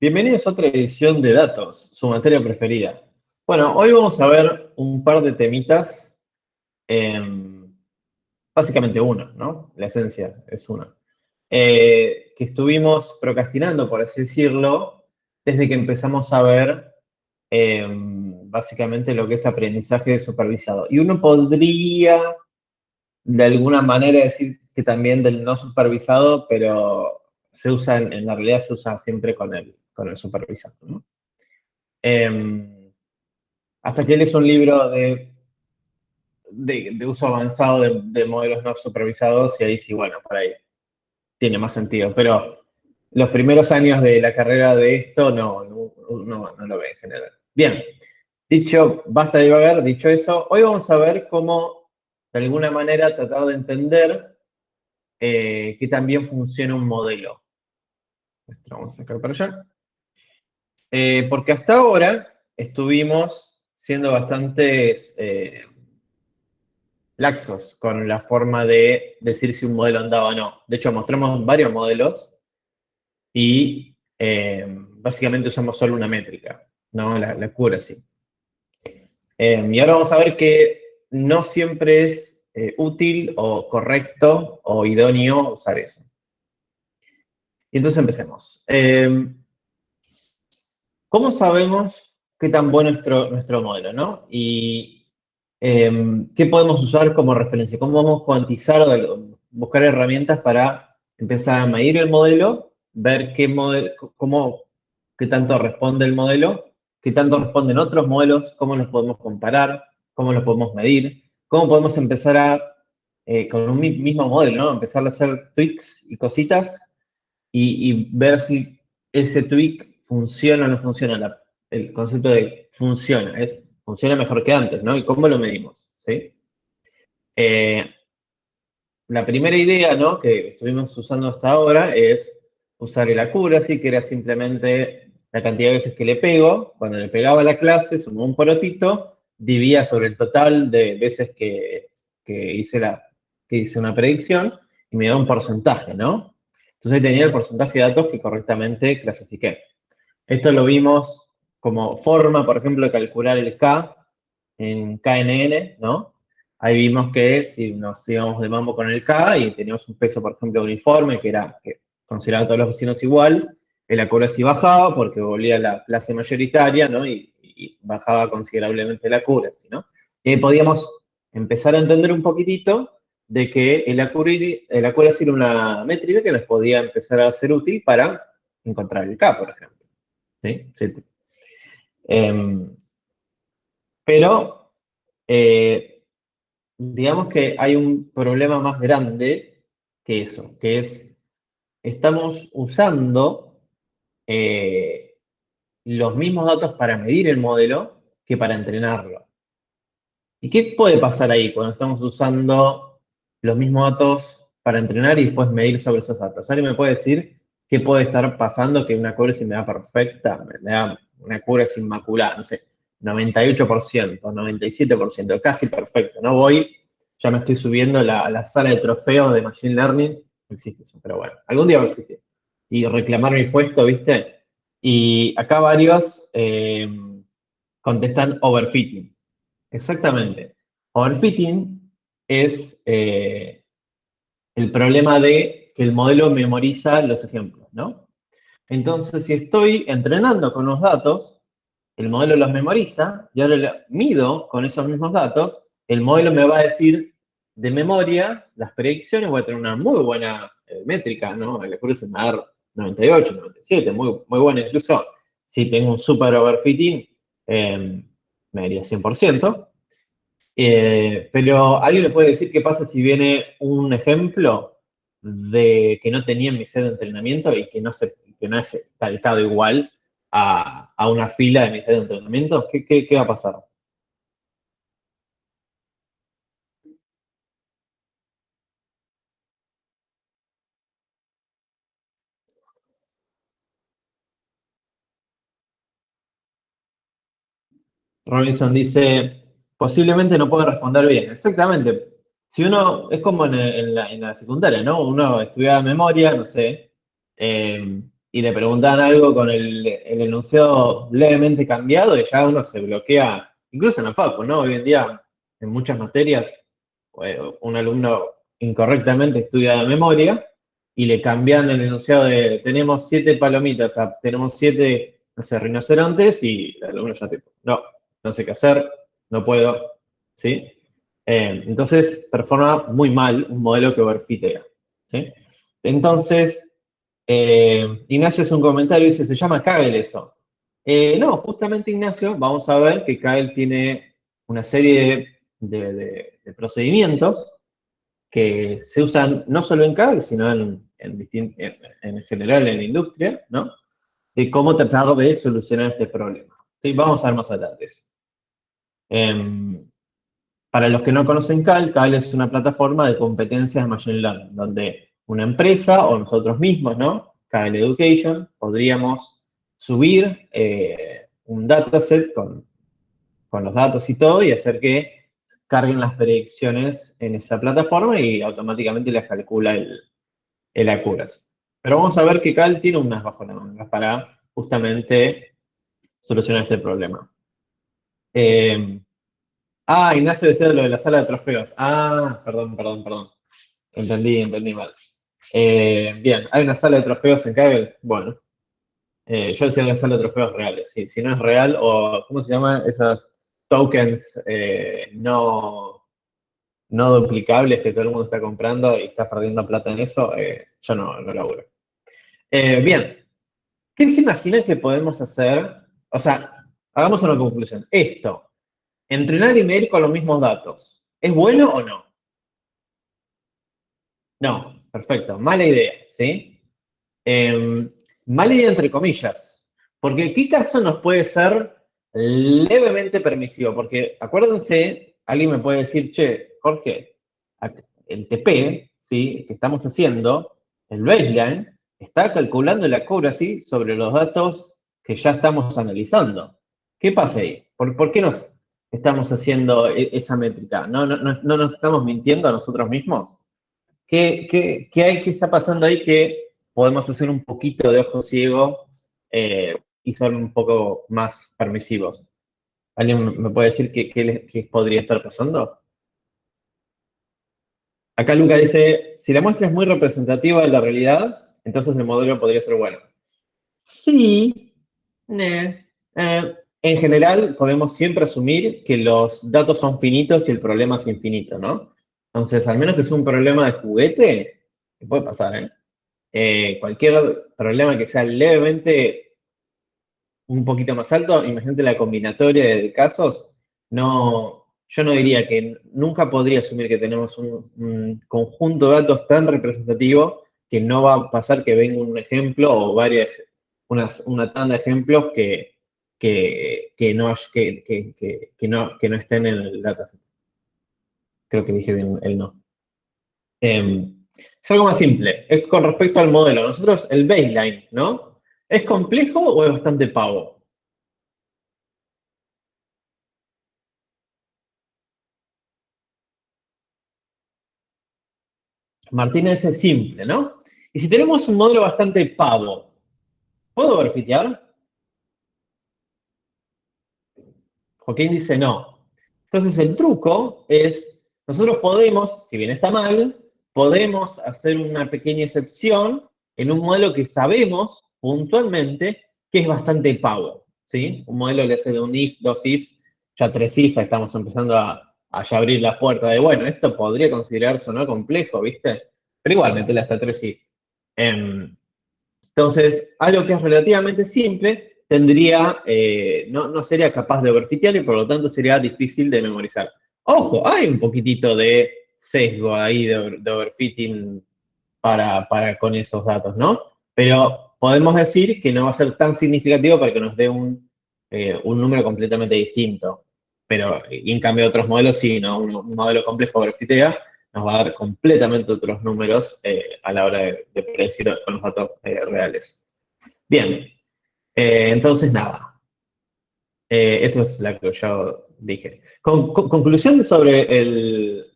Bienvenidos a otra edición de Datos, su materia preferida. Bueno, hoy vamos a ver un par de temitas, básicamente uno, ¿no? La esencia es una. Que estuvimos procrastinando, por así decirlo, desde que empezamos a ver básicamente lo que es aprendizaje supervisado. Y uno podría, de alguna manera, decir que también del no supervisado, pero se usa, en la realidad se usa siempre con el supervisado, ¿no? Hasta que él es un libro de uso avanzado de modelos no supervisados y ahí sí, bueno, por ahí tiene más sentido. Pero los primeros años de la carrera de esto no lo ve en general. Bien, basta de divagar, dicho eso, hoy vamos a ver cómo de alguna manera tratar de entender que también funciona un modelo. Esto lo vamos a sacar para allá. Porque hasta ahora estuvimos siendo bastante laxos con la forma de decir si un modelo andaba o no. De hecho, mostramos varios modelos y básicamente usamos solo una métrica, ¿no? La accuracy. Y ahora vamos a ver que no siempre es útil o correcto o idóneo usar eso. Y entonces empecemos. ¿Cómo sabemos qué tan bueno es nuestro modelo, no? Y qué podemos usar como referencia, cómo vamos a cuantizar o buscar herramientas para empezar a medir el modelo, ver qué tanto responde el modelo, qué tanto responden otros modelos, cómo los podemos comparar, cómo los podemos medir, cómo podemos empezar con un mismo modelo, ¿no? Empezar a hacer tweaks y cositas y ver si ese tweak funciona o no funciona. El concepto de funciona, funciona mejor que antes, ¿no? ¿Y cómo lo medimos? ¿Sí? Eh, la primera idea, ¿no?, que estuvimos usando hasta ahora es usar el accuracy, que era simplemente la cantidad de veces que le pego. Cuando le pegaba a la clase, sumó un porotito, dividía sobre el total de veces que hice una predicción y me da un porcentaje, ¿no? Entonces tenía el porcentaje de datos que correctamente clasifiqué. Esto lo vimos como forma, por ejemplo, de calcular el K en KNN, ¿no? Ahí vimos que si nos íbamos de mambo con el K y teníamos un peso, por ejemplo, uniforme, que consideraba a todos los vecinos igual, el accuracy bajaba porque volvía a la clase mayoritaria, ¿no? Y bajaba considerablemente el accuracy, ¿no? Y ahí podíamos empezar a entender un poquitito de que el accuracy era una métrica que nos podía empezar a ser útil para encontrar el K, por ejemplo. ¿Sí? Sí. Pero digamos que hay un problema más grande que eso, que es, estamos usando los mismos datos para medir el modelo que para entrenarlo. ¿Y qué puede pasar ahí cuando estamos usando los mismos datos para entrenar y después medir sobre esos datos? ¿Alguien me puede decir qué puede estar pasando que una accuracy me da perfecta, me da una accuracy inmaculada, no sé, 98%, 97%, casi perfecto? No voy, ya me estoy subiendo a la sala de trofeos de Machine Learning, no existe eso, pero bueno, algún día va a existir. Y reclamar mi puesto, ¿viste? Y acá varios contestan overfitting. Exactamente. Overfitting es el problema de que el modelo memoriza los ejemplos, ¿no? Entonces, si estoy entrenando con unos datos, el modelo los memoriza, y ahora lo mido con esos mismos datos, el modelo me va a decir de memoria las predicciones, voy a tener una muy buena métrica, ¿no? El accuracy me va a dar 98, 97, muy buena. Incluso si tengo un super overfitting, me daría 100%. Pero ¿alguien le puede decir qué pasa si viene un ejemplo de que no tenía en mi set de entrenamiento y que no es calcado igual a una fila de mi set de entrenamiento? ¿Qué va a pasar? Robinson dice, posiblemente no puede responder bien. Exactamente. Si uno, es como en la secundaria, ¿no? Uno estudiaba memoria, no sé, y le preguntan algo con el enunciado levemente cambiado y ya uno se bloquea, incluso en la facu, ¿no? Hoy en día, en muchas materias, un alumno incorrectamente estudia de memoria y le cambian el enunciado de tenemos 7 palomitas, tenemos 7, no sé, rinocerontes y el alumno ya tipo, no, no sé qué hacer, no puedo, ¿sí? Entonces performa muy mal un modelo que overfitea, ¿sí? Entonces, Ignacio hace un comentario y dice, se llama Kaggle eso. No, justamente Ignacio, vamos a ver que Kaggle tiene una serie de procedimientos que se usan no solo en Kaggle, sino en general en la industria, ¿no? De cómo tratar de solucionar este problema. ¿Sí? Vamos a ver más adelante eso. Para los que no conocen Kaggle, Kaggle es una plataforma de competencias de Machine Learning, donde una empresa o nosotros mismos, ¿no? Kaggle Education, podríamos subir un dataset con los datos y todo y hacer que carguen las predicciones en esa plataforma y automáticamente les calcula el accuracy. Pero vamos a ver que Kaggle tiene unas bajo la manga para justamente solucionar este problema. Ignacio decía lo de la sala de trofeos. Perdón. Entendí mal. Bien, hay una sala de trofeos en Kaggle. Bueno, yo decía una sala de trofeos reales. Sí, si no es real, o ¿cómo se llama? Esas tokens no duplicables que todo el mundo está comprando y está perdiendo plata en eso, yo no laburo. Bien, ¿qué se imaginan que podemos hacer? O sea, hagamos una conclusión. Esto, entrenar y medir con los mismos datos, ¿es bueno o no? No, perfecto, mala idea, ¿sí? Mala idea entre comillas, porque ¿qué caso nos puede ser levemente permisivo? Porque acuérdense, alguien me puede decir, che, Jorge, el TP, ¿sí? Que estamos haciendo, el baseline, está calculando la accuracy sobre los datos que ya estamos analizando. ¿Qué pasa ahí? ¿Por qué nos estamos haciendo esa métrica? ¿No nos estamos mintiendo a nosotros mismos? ¿Qué está pasando ahí que podemos hacer un poquito de ojo ciego y ser un poco más permisivos? ¿Alguien me puede decir qué podría estar pasando? Acá Luca dice, si la muestra es muy representativa de la realidad, entonces el modelo podría ser bueno. Sí, en general podemos siempre asumir que los datos son finitos y el problema es infinito, ¿no? Entonces, al menos que sea un problema de juguete, que puede pasar, ¿eh? Cualquier problema que sea levemente un poquito más alto, imagínate la combinatoria de casos, yo no diría que nunca podría asumir que tenemos un conjunto de datos tan representativo que no va a pasar que venga un ejemplo o una tanda de ejemplos que no estén en el dataset. Creo que dije bien el no. Es algo más simple, es con respecto al modelo. Nosotros, el baseline, ¿no? ¿Es complejo o es bastante pavo? Martínez es simple, ¿no? Y si tenemos un modelo bastante pavo, ¿puedo overfitear? Joaquín dice no. Entonces el truco es, nosotros podemos, si bien está mal, podemos hacer una pequeña excepción en un modelo que sabemos puntualmente que es bastante pavo, ¿sí? Un modelo le hace de un if, dos if, ya tres if, estamos empezando a ya abrir la puerta de, bueno, esto podría considerarse o no complejo, ¿viste? Pero igualmente hasta tres if. Entonces, algo que es relativamente simple no sería capaz de overfitear y por lo tanto sería difícil de memorizar. Ojo, hay un poquitito de sesgo ahí de overfitting para con esos datos, ¿no? Pero podemos decir que no va a ser tan significativo para que nos dé un número completamente distinto. Pero y en cambio otros modelos sí, ¿no? Un modelo complejo overfitea nos va a dar completamente otros números a la hora de predecir con los datos reales. Bien, entonces nada, esto es lo que yo dije. Conclusión sobre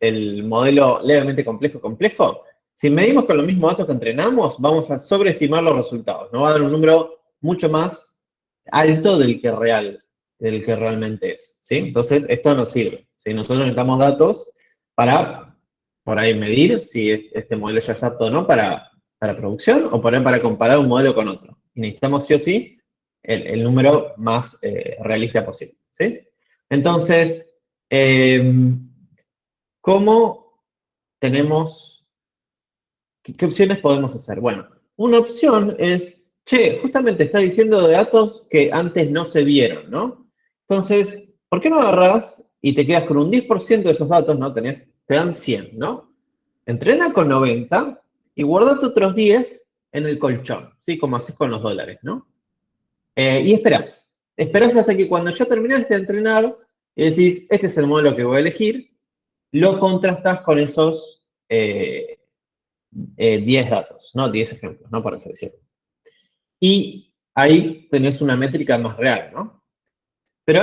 el modelo levemente complejo. Si medimos con los mismos datos que entrenamos, vamos a sobreestimar los resultados. Nos va a dar un número mucho más alto del que realmente es. ¿Sí? Entonces, esto no sirve. ¿Sí? Nosotros necesitamos datos para, por ahí, medir si este modelo ya es apto o no para producción o por ahí para comparar un modelo con otro. Y necesitamos sí o sí el número más realista posible. ¿Sí? Entonces, ¿cómo tenemos, qué opciones podemos hacer? Bueno, una opción es, che, justamente está diciendo de datos que antes no se vieron, ¿no? Entonces, ¿por qué no agarrás y te quedas con un 10% de esos datos, ¿no? Te dan 100, ¿no? Entrena con 90 y guardate otros 10 en el colchón, ¿sí? Como haces con los dólares, ¿no? Y esperás. Esperás hasta que cuando ya terminaste de entrenar y decís, este es el modelo que voy a elegir, lo contrastás con esos 10 datos, ¿no? 10 ejemplos, ¿no? Para así decirlo. Y ahí tenés una métrica más real, ¿no? Pero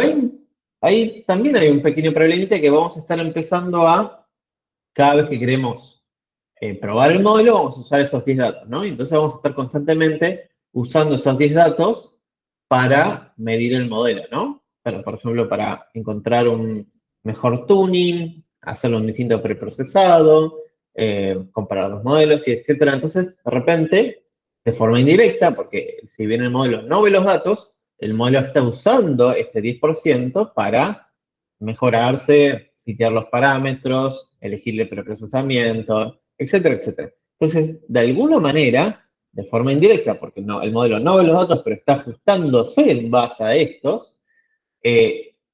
ahí también hay un pequeño problemita que vamos a estar empezando cada vez que queremos probar el modelo, vamos a usar esos 10 datos, ¿no? Y entonces vamos a estar constantemente usando esos 10 datos para medir el modelo, ¿no? Por ejemplo, para encontrar un mejor tuning, hacerlo un distinto preprocesado, comparar los modelos, y etcétera. Entonces, de repente, de forma indirecta, porque si bien el modelo no ve los datos, el modelo está usando este 10% para mejorarse, fitear los parámetros, elegir el preprocesamiento, etcétera, etcétera. Entonces, de alguna manera, de forma indirecta, porque no, el modelo no ve los datos, pero está ajustándose en base a estos,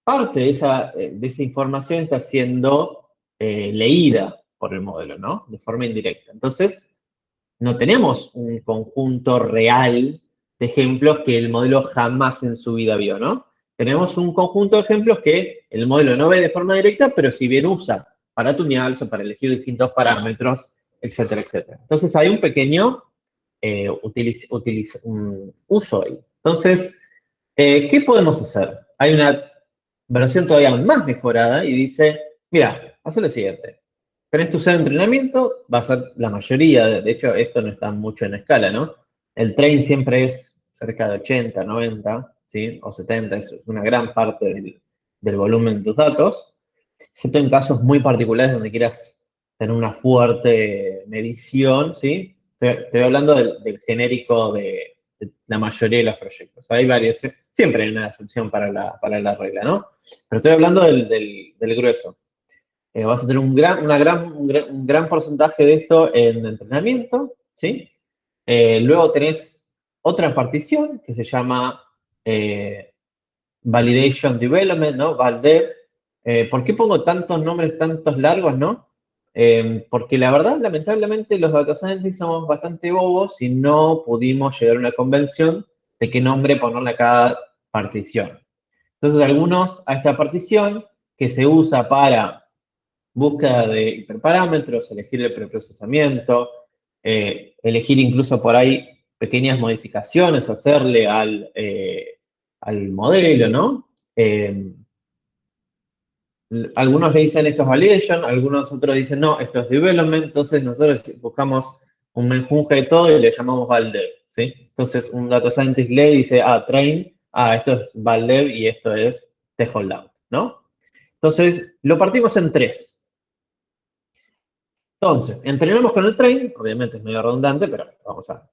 parte de esa información está siendo leída por el modelo, ¿no? De forma indirecta. Entonces, no tenemos un conjunto real de ejemplos que el modelo jamás en su vida vio, ¿no? Tenemos un conjunto de ejemplos que el modelo no ve de forma directa, pero si bien usa para tunearse, para elegir distintos parámetros, etcétera, etcétera. Entonces hay un pequeño un uso ahí. Entonces, ¿qué podemos hacer? Hay una versión todavía más mejorada y dice, mira, haz lo siguiente. Tenés tu set de entrenamiento, va a ser la mayoría, de hecho esto no está mucho en escala, ¿no? El train siempre es cerca de 80, 90, ¿sí? O 70, es una gran parte del volumen de tus datos, excepto en casos muy particulares donde quieras tener una fuerte medición, ¿sí? Estoy hablando del genérico de la mayoría de los proyectos. Hay varios, siempre hay una excepción para la regla, ¿no? Pero estoy hablando del grueso. Vas a tener un gran porcentaje de esto en entrenamiento, ¿sí? Luego tenés otra partición que se llama Validation Development, ¿no? ValDev. ¿Por qué pongo tantos nombres, tantos largos, no? Porque la verdad, lamentablemente, los data scientists somos bastante bobos y no pudimos llegar a una convención de qué nombre ponerle a cada partición. Entonces, algunos a esta partición que se usa para búsqueda de hiperparámetros, elegir el preprocesamiento, elegir incluso por ahí pequeñas modificaciones, hacerle al modelo, ¿no? Algunos le dicen esto es validation, algunos otros dicen no, esto es development, entonces nosotros buscamos un menjunje de todo y le llamamos valdev, ¿sí? Entonces un data scientist lee y dice, train, esto es valdev y esto es tholdout, ¿no? Entonces, lo partimos en tres. Entonces, entrenamos con el train, obviamente es medio redundante, pero vamos a...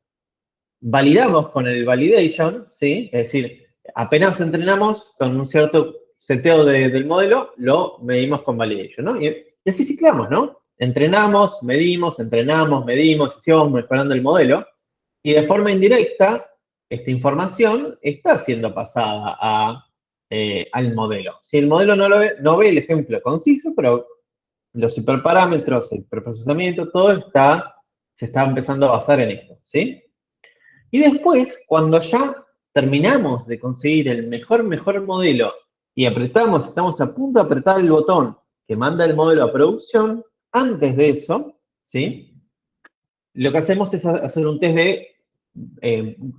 Validamos con el validation, ¿sí? Es decir, apenas entrenamos con un cierto seteo del modelo, lo medimos con validation, ¿no? Y así ciclamos, ¿no? Entrenamos, medimos, hicimos mejorando el modelo, y de forma indirecta, esta información está siendo pasada al modelo. Si el modelo no ve el ejemplo conciso, pero los hiperparámetros, el preprocesamiento, todo se está empezando a basar en esto, ¿sí? Y después, cuando ya terminamos de conseguir el mejor modelo y estamos a punto de apretar el botón que manda el modelo a producción, antes de eso, ¿sí? Lo que hacemos es hacer un test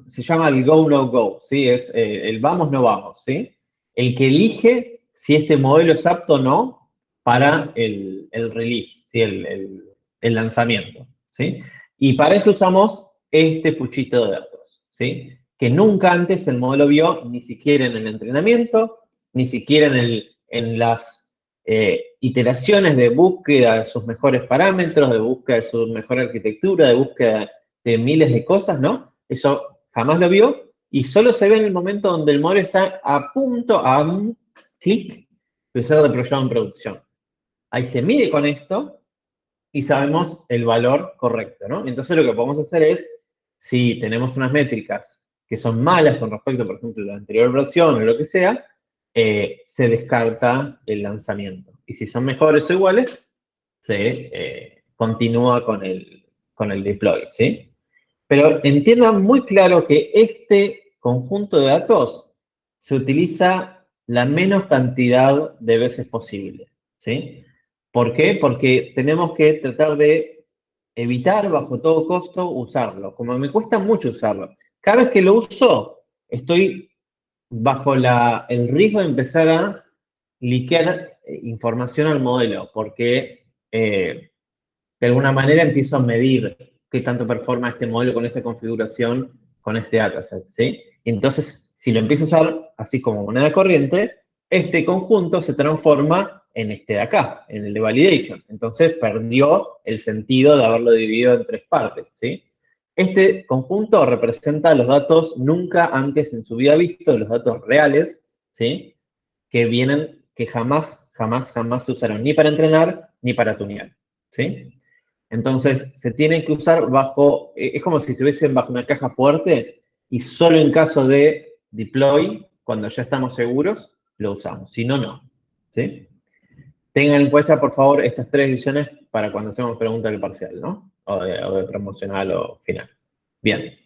se llama el go, no go, ¿sí? Es el vamos, no vamos, ¿sí? El que elige si este modelo es apto o no para el release, ¿sí? El lanzamiento, ¿sí? Y para eso usamos este puchito de datos, ¿sí? Que nunca antes el modelo vio, ni siquiera en el entrenamiento, ni siquiera en las iteraciones de búsqueda de sus mejores parámetros, de búsqueda de su mejor arquitectura, de búsqueda de miles de cosas, ¿no? Eso jamás lo vio y solo se ve en el momento donde el modelo está a punto, a un clic de ser deployado en producción. Ahí se mide con esto y sabemos el valor correcto, ¿no? Entonces lo que podemos hacer es, si tenemos unas métricas que son malas con respecto, por ejemplo, a la anterior versión o lo que sea, se descarta el lanzamiento. Y si son mejores o iguales, se continúa con el deploy, ¿sí? Pero entiendan muy claro que este conjunto de datos se utiliza la menos cantidad de veces posible, ¿sí? ¿Por qué? Porque tenemos que tratar de evitar bajo todo costo usarlo. Como me cuesta mucho usarlo. Cada vez que lo uso, estoy bajo el riesgo de empezar a liquear información al modelo, porque de alguna manera empiezo a medir qué tanto performa este modelo con esta configuración, con este dataset, ¿sí? Entonces, si lo empiezo a usar así como moneda corriente, este conjunto se transforma en este de acá, en el de validation. Entonces, perdió el sentido de haberlo dividido en tres partes, ¿sí? Este conjunto representa los datos nunca antes en su vida vistos, los datos reales, ¿sí? Que vienen, que jamás, jamás, jamás se usaron ni para entrenar ni para tunear, ¿sí? Entonces, se tiene que usar bajo, es como si estuviesen bajo una caja fuerte y solo en caso de deploy, cuando ya estamos seguros, lo usamos. Si no, no. ¿Sí? Tengan en cuenta, por favor, estas tres decisiones para cuando hacemos preguntas del parcial, ¿no? O de promocional o final. Bien.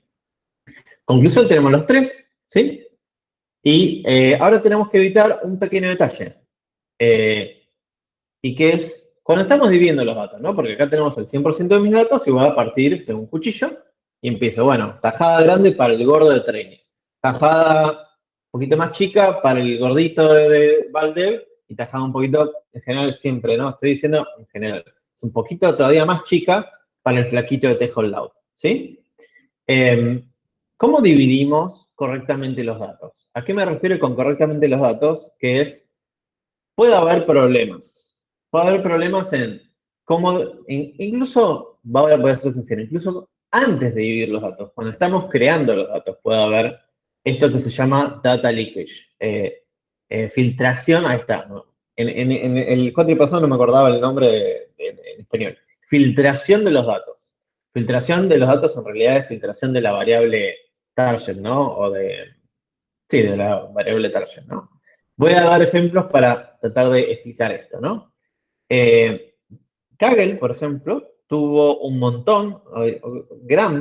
Conclusión, tenemos los tres, ¿sí? Y ahora tenemos que evitar un pequeño detalle. Y que es, cuando estamos dividiendo los datos, ¿no? Porque acá tenemos el 100% de mis datos y voy a partir de un cuchillo y empiezo, bueno, tajada grande para el gordo de training, tajada un poquito más chica para el gordito de Valdev y tajada un poquito, en general siempre, ¿no? Estoy diciendo en general, un poquito todavía más chica para el flaquito de Tejo Loud, ¿sí? ¿Cómo dividimos correctamente los datos? ¿A qué me refiero con correctamente los datos? Que es, puede haber problemas. Puede haber problemas en cómo, incluso, voy a ser sincero, incluso antes de dividir los datos, cuando estamos creando los datos, puede haber esto que se llama data leakage. Filtración, ahí está, ¿no? En el código pasado no me acordaba el nombre en español. Filtración de los datos. Filtración de los datos en realidad es filtración de la variable target, ¿no? Sí, de la variable target, ¿no? Voy a dar ejemplos para tratar de explicar esto, ¿no? Kaggle, por ejemplo, tuvo un montón,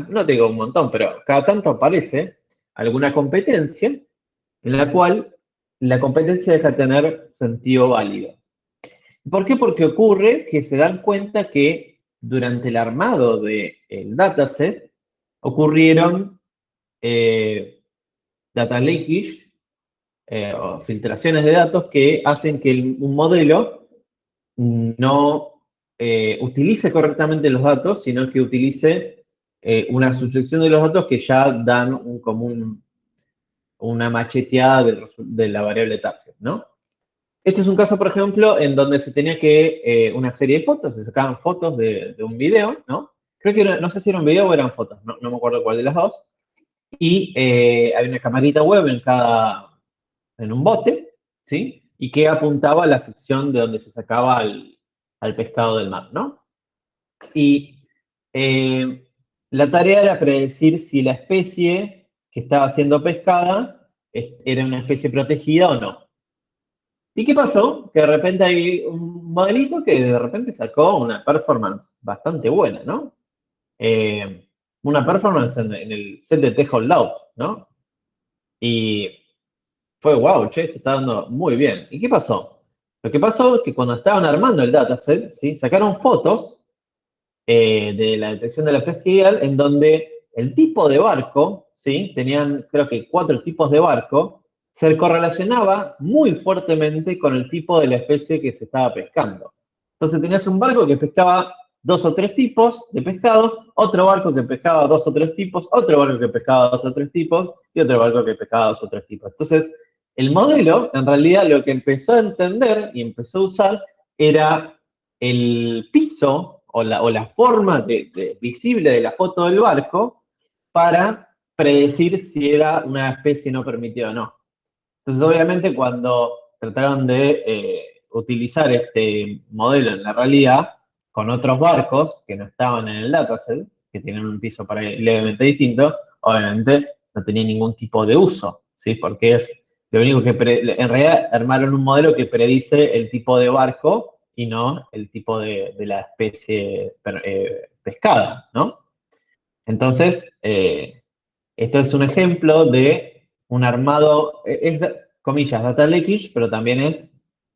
no te digo un montón, pero cada tanto aparece alguna competencia en la cual la competencia deja de tener sentido válido. ¿Por qué? Porque ocurre que se dan cuenta que durante el armado del dataset ocurrieron data leakage, o filtraciones de datos que hacen que un modelo no utilice correctamente los datos, sino que utilice una sucesión de los datos que ya dan una macheteada de la variable target, ¿no? Este es un caso, por ejemplo, en donde se tenía que una serie de fotos, se sacaban fotos de un video, ¿no? Creo que no sé si era un video o eran fotos, no me acuerdo cuál de las dos. Y hay una camarita web en un bote, ¿sí? Y que apuntaba a la sección de donde se sacaba al pescado del mar, ¿no? Y la tarea era predecir si la especie que estaba siendo pescada era una especie protegida o no. ¿Y qué pasó? Que de repente hay un modelito que de repente sacó una performance bastante buena, ¿no? Una performance en el set de T-Holdout, ¿no? Y fue, wow, che, esto está dando muy bien. ¿Y qué pasó? Lo que pasó es que cuando estaban armando el dataset, ¿sí? Sacaron fotos de la detección de la pesca ideal en donde el tipo de barco, ¿sí? Tenían creo que 4 tipos de barco, se correlacionaba muy fuertemente con el tipo de la especie que se estaba pescando. Entonces tenías un barco que pescaba 2 o 3 tipos de pescados, otro barco que pescaba 2 o 3 tipos, otro barco que pescaba 2 o 3 tipos y otro barco que pescaba 2 o 3 tipos. Entonces, el modelo, en realidad, lo que empezó a entender y empezó a usar era el piso o la forma visible de la foto del barco para predecir si era una especie no permitida o no. Entonces, obviamente, cuando trataron de utilizar este modelo en la realidad con otros barcos que no estaban en el dataset, que tienen un piso para levemente distinto, obviamente no tenía ningún tipo de uso, ¿sí? Porque es lo único que, en realidad, armaron un modelo que predice el tipo de barco y no el tipo de la especie pescada, ¿no? Entonces, esto es un ejemplo de un armado, comillas, data leakage, pero también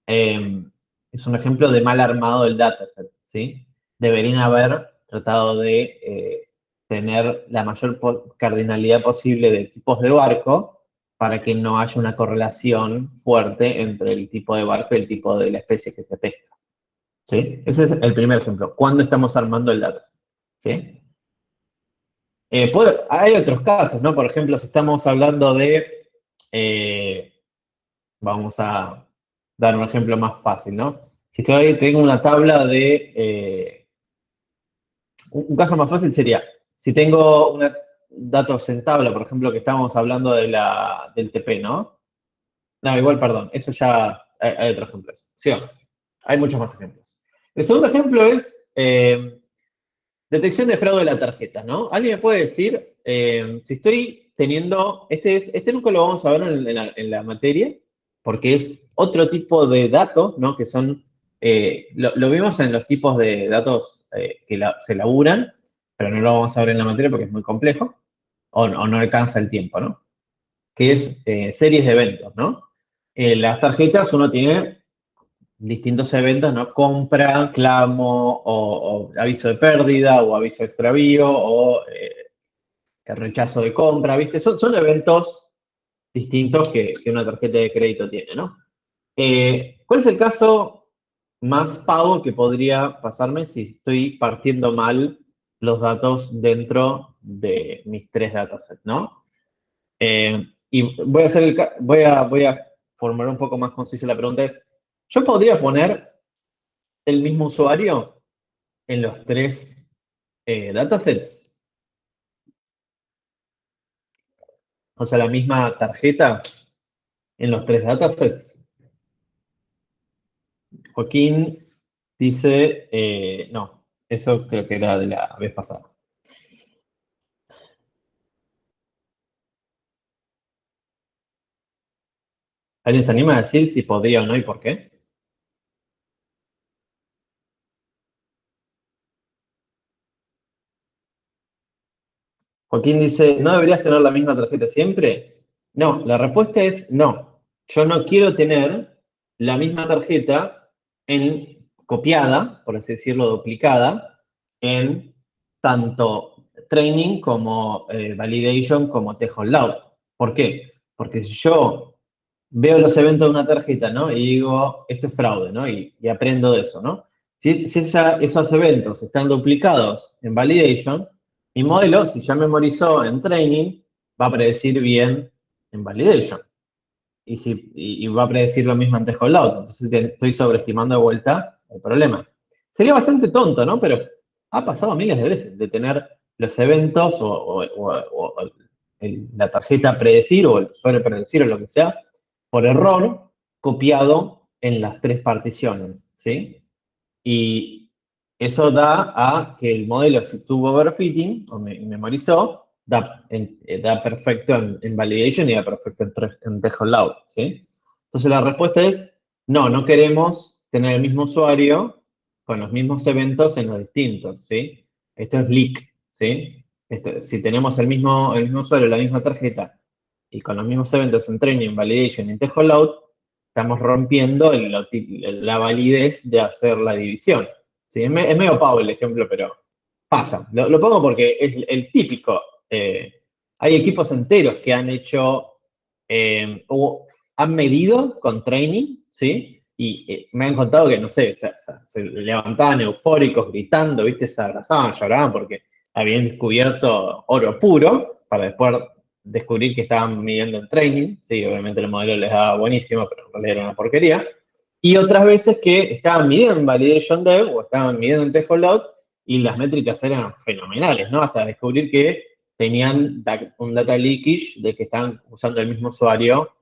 es un ejemplo de mal armado del dataset, ¿sí? Deberían haber tratado de tener la mayor cardinalidad posible de tipos de barco para que no haya una correlación fuerte entre el tipo de barco y el tipo de la especie que se pesca, ¿sí? Ese es el primer ejemplo, cuando estamos armando el dataset, ¿sí? Hay otros casos, ¿no? Por ejemplo, si estamos hablando de, vamos a dar un ejemplo más fácil, ¿no? Si tengo una tabla de, un caso más fácil sería, si tengo datos en tabla, por ejemplo, que estamos hablando del TP, ¿no? No, igual, perdón, eso ya hay otros ejemplos. Sigamos. Hay muchos más ejemplos. El segundo ejemplo es detección de fraude de la tarjeta, ¿no? ¿Alguien me puede decir si estoy teniendo, este nunca lo vamos a ver en la materia, porque es otro tipo de datos, ¿no? Que son, lo vimos en los tipos de datos que se laburan, pero no lo vamos a ver en la materia porque es muy complejo, o no alcanza el tiempo, ¿no? Que es series de eventos, ¿no? Las tarjetas uno tiene distintos eventos, ¿no? Compra, clamo, o aviso de pérdida, o aviso de extravío, o el rechazo de compra, ¿viste? Son eventos distintos que una tarjeta de crédito tiene, ¿no? ¿Cuál es el caso más pavo que podría pasarme si estoy partiendo mal los datos dentro de mis 3 datasets, ¿no? Y voy a formar un poco más concisa la pregunta es, ¿yo podría poner el mismo usuario en los 3 datasets? O sea, la misma tarjeta en los 3 datasets. Joaquín dice, no, eso creo que era de la vez pasada. ¿Alguien se anima a decir si podría o no y por qué? Joaquín dice, ¿no deberías tener la misma tarjeta siempre? No, la respuesta es no. Yo no quiero tener la misma tarjeta copiada, por así decirlo, duplicada, en tanto training como validation como test load. ¿Por qué? Porque si yo veo los eventos de una tarjeta, ¿no? Y digo, esto es fraude, ¿no? Y aprendo de eso, ¿no? Si esos eventos están duplicados en validation, mi modelo, si ya memorizó en training, va a predecir bien en validation. Y va a predecir lo mismo en test load. Entonces estoy sobreestimando de vuelta el problema. Sería bastante tonto, ¿no? Pero ha pasado miles de veces de tener los eventos o la tarjeta predecir o el usuario predecir o lo que sea, por error, copiado en las 3 particiones, ¿sí? Y eso da a que el modelo, si tuvo overfitting o memorizó, da perfecto en validation y da perfecto en threshold load, ¿sí? Entonces la respuesta es, no, no queremos tener el mismo usuario con los mismos eventos en los distintos, ¿sí? Esto es leak, ¿sí? Si tenemos el mismo usuario, la misma tarjeta, y con los mismos eventos en training, validation y en threshold load, estamos rompiendo la validez de hacer la división. Sí, es medio pavo el ejemplo, pero pasa. Lo pongo porque es el típico. Hay equipos enteros que han hecho o han medido con training, ¿sí? y me han contado que, no sé, se levantaban eufóricos, gritando, ¿viste? Se abrazaban, lloraban porque habían descubierto oro puro, para después descubrir que estaban midiendo en training. Sí, obviamente el modelo les daba buenísimo, pero en realidad era una porquería. Y otras veces que estaban midiendo en Validation Dev o estaban midiendo en Threshold y las métricas eran fenomenales, ¿no? Hasta descubrir que tenían un data leakage de que estaban usando el mismo usuario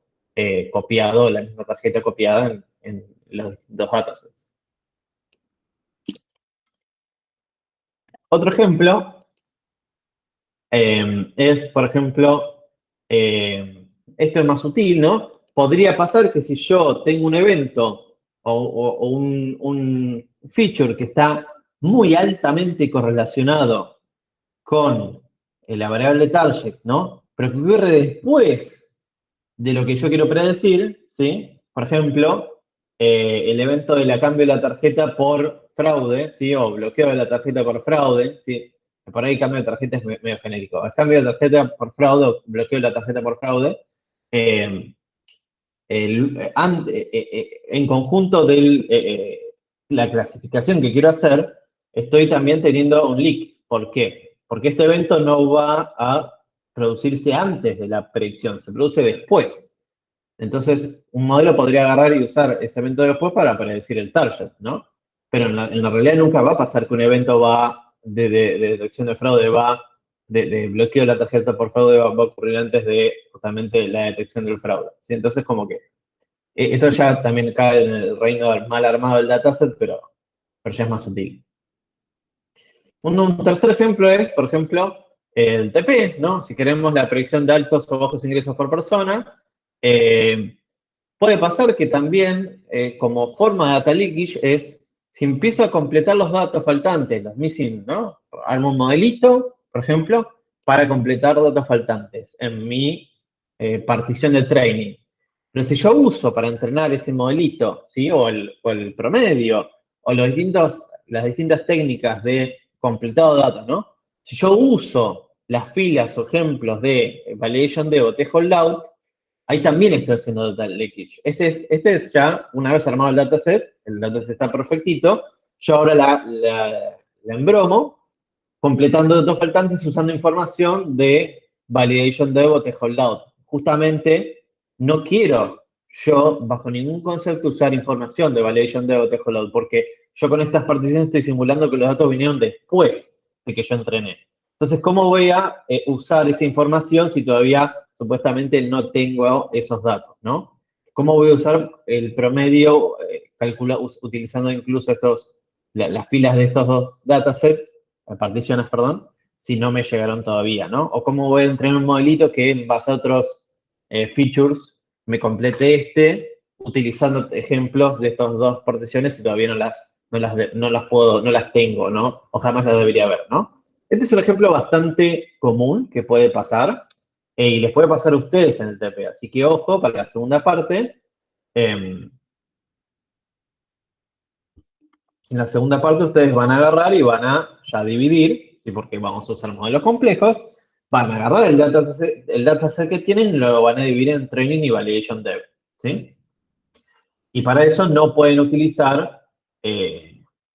copiado, la misma tarjeta copiada en los dos datasets. Otro ejemplo es, por ejemplo, esto es más sutil, ¿no? Podría pasar que si yo tengo un evento o un feature que está muy altamente correlacionado con la variable target, ¿no? Pero que ocurre después de lo que yo quiero predecir, ¿sí? Por ejemplo, el evento de la cambio de la tarjeta por fraude, ¿sí? O bloqueo de la tarjeta por fraude, ¿sí? Por ahí cambio de tarjeta es medio genérico. El cambio de tarjeta por fraude o bloqueo de la tarjeta por fraude, eh, en conjunto de la clasificación que quiero hacer, estoy también teniendo un leak. ¿Por qué? Porque este evento no va a producirse antes de la predicción, se produce después. Entonces, un modelo podría agarrar y usar ese evento después para predecir el target, ¿no? Pero en la realidad nunca va a pasar que un evento va de detección de fraude, va de bloqueo de la tarjeta por fraude, va a ocurrir antes de justamente la detección del fraude. ¿Sí? Entonces, como que esto ya también cae en el reino del mal armado del dataset, pero ya es más sutil. Un tercer ejemplo es, por ejemplo, el TP, ¿no? Si queremos la predicción de altos o bajos ingresos por persona, puede pasar que también, como forma de data leakage, es si empiezo a completar los datos faltantes, los missing, ¿no? Armo un modelito, por ejemplo, para completar datos faltantes en mi partición de training. Pero si yo uso para entrenar ese modelito, ¿sí? O el promedio, o las distintas técnicas de completado de datos, ¿no? Si yo uso las filas o ejemplos de validation de o holdout, ahí también estoy haciendo data leakage. Este es ya, una vez armado el dataset está perfectito, yo ahora la embromo, completando datos faltantes usando información de validation de o holdout. Justamente no quiero yo, bajo ningún concepto, usar información de validation de o holdout, porque yo con estas particiones estoy simulando que los datos vinieron después de que yo entrené. Entonces, ¿cómo voy a usar esa información si todavía supuestamente no tengo esos datos, ¿no? ¿Cómo voy a usar el promedio utilizando incluso las filas de estos dos datasets, particiones, perdón, si no me llegaron todavía, ¿no? O cómo voy a entrenar un modelito que en base a otros features me complete utilizando ejemplos de estas dos particiones y todavía no las tengo, ¿no? O jamás las debería ver, ¿no? Este es un ejemplo bastante común que puede pasar y les puede pasar a ustedes en el TP. Así que ojo, para la segunda parte, en la segunda parte ustedes van a agarrar y van a ya dividir, ¿sí? Porque vamos a usar modelos complejos, van a agarrar el dataset que tienen y lo van a dividir en training y validation dev, ¿sí? Y para eso no pueden utilizar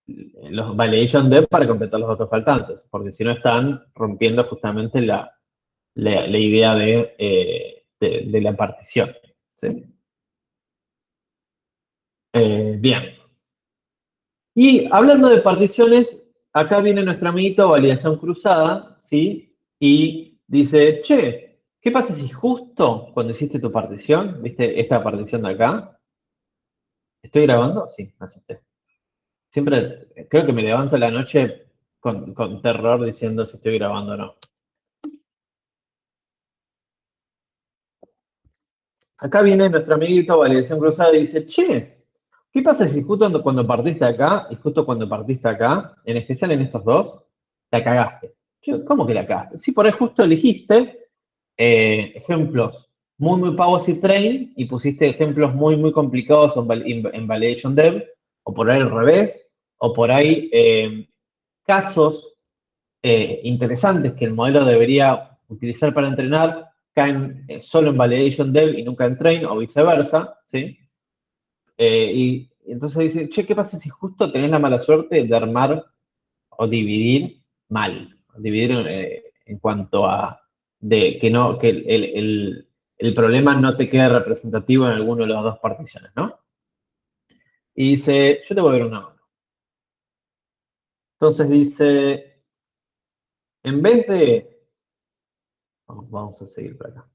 los validation dev para completar los datos faltantes, porque si no están rompiendo justamente la idea de la partición. ¿Sí? Bien. Y hablando de particiones, acá viene nuestro amiguito validación cruzada, ¿sí? Y dice, che, ¿qué pasa si justo cuando hiciste tu partición, viste esta partición de acá? ¿Estoy grabando? Sí, me asusté. Siempre creo que me levanto a la noche con terror diciendo si estoy grabando o no. Acá viene nuestro amiguito validación cruzada y dice, che, ¿qué pasa si justo cuando partiste acá y justo cuando partiste acá, en especial en estos dos, la cagaste? Che, ¿cómo que la cagaste? Sí, por ahí justo elegiste ejemplos muy pavos y train y pusiste ejemplos muy complicados en validation dev, o por ahí al revés, o por ahí casos interesantes que el modelo debería utilizar para entrenar caen solo en validation dev y nunca en train, o viceversa, ¿sí? Y entonces dice, che, ¿qué pasa si justo tenés la mala suerte de armar o dividir mal? Dividir en cuanto a que no, que el problema no te quede representativo en alguno de las dos particiones, ¿no? Y dice, yo te voy a ver una mano. Entonces dice, en vez de, vamos a seguir por acá.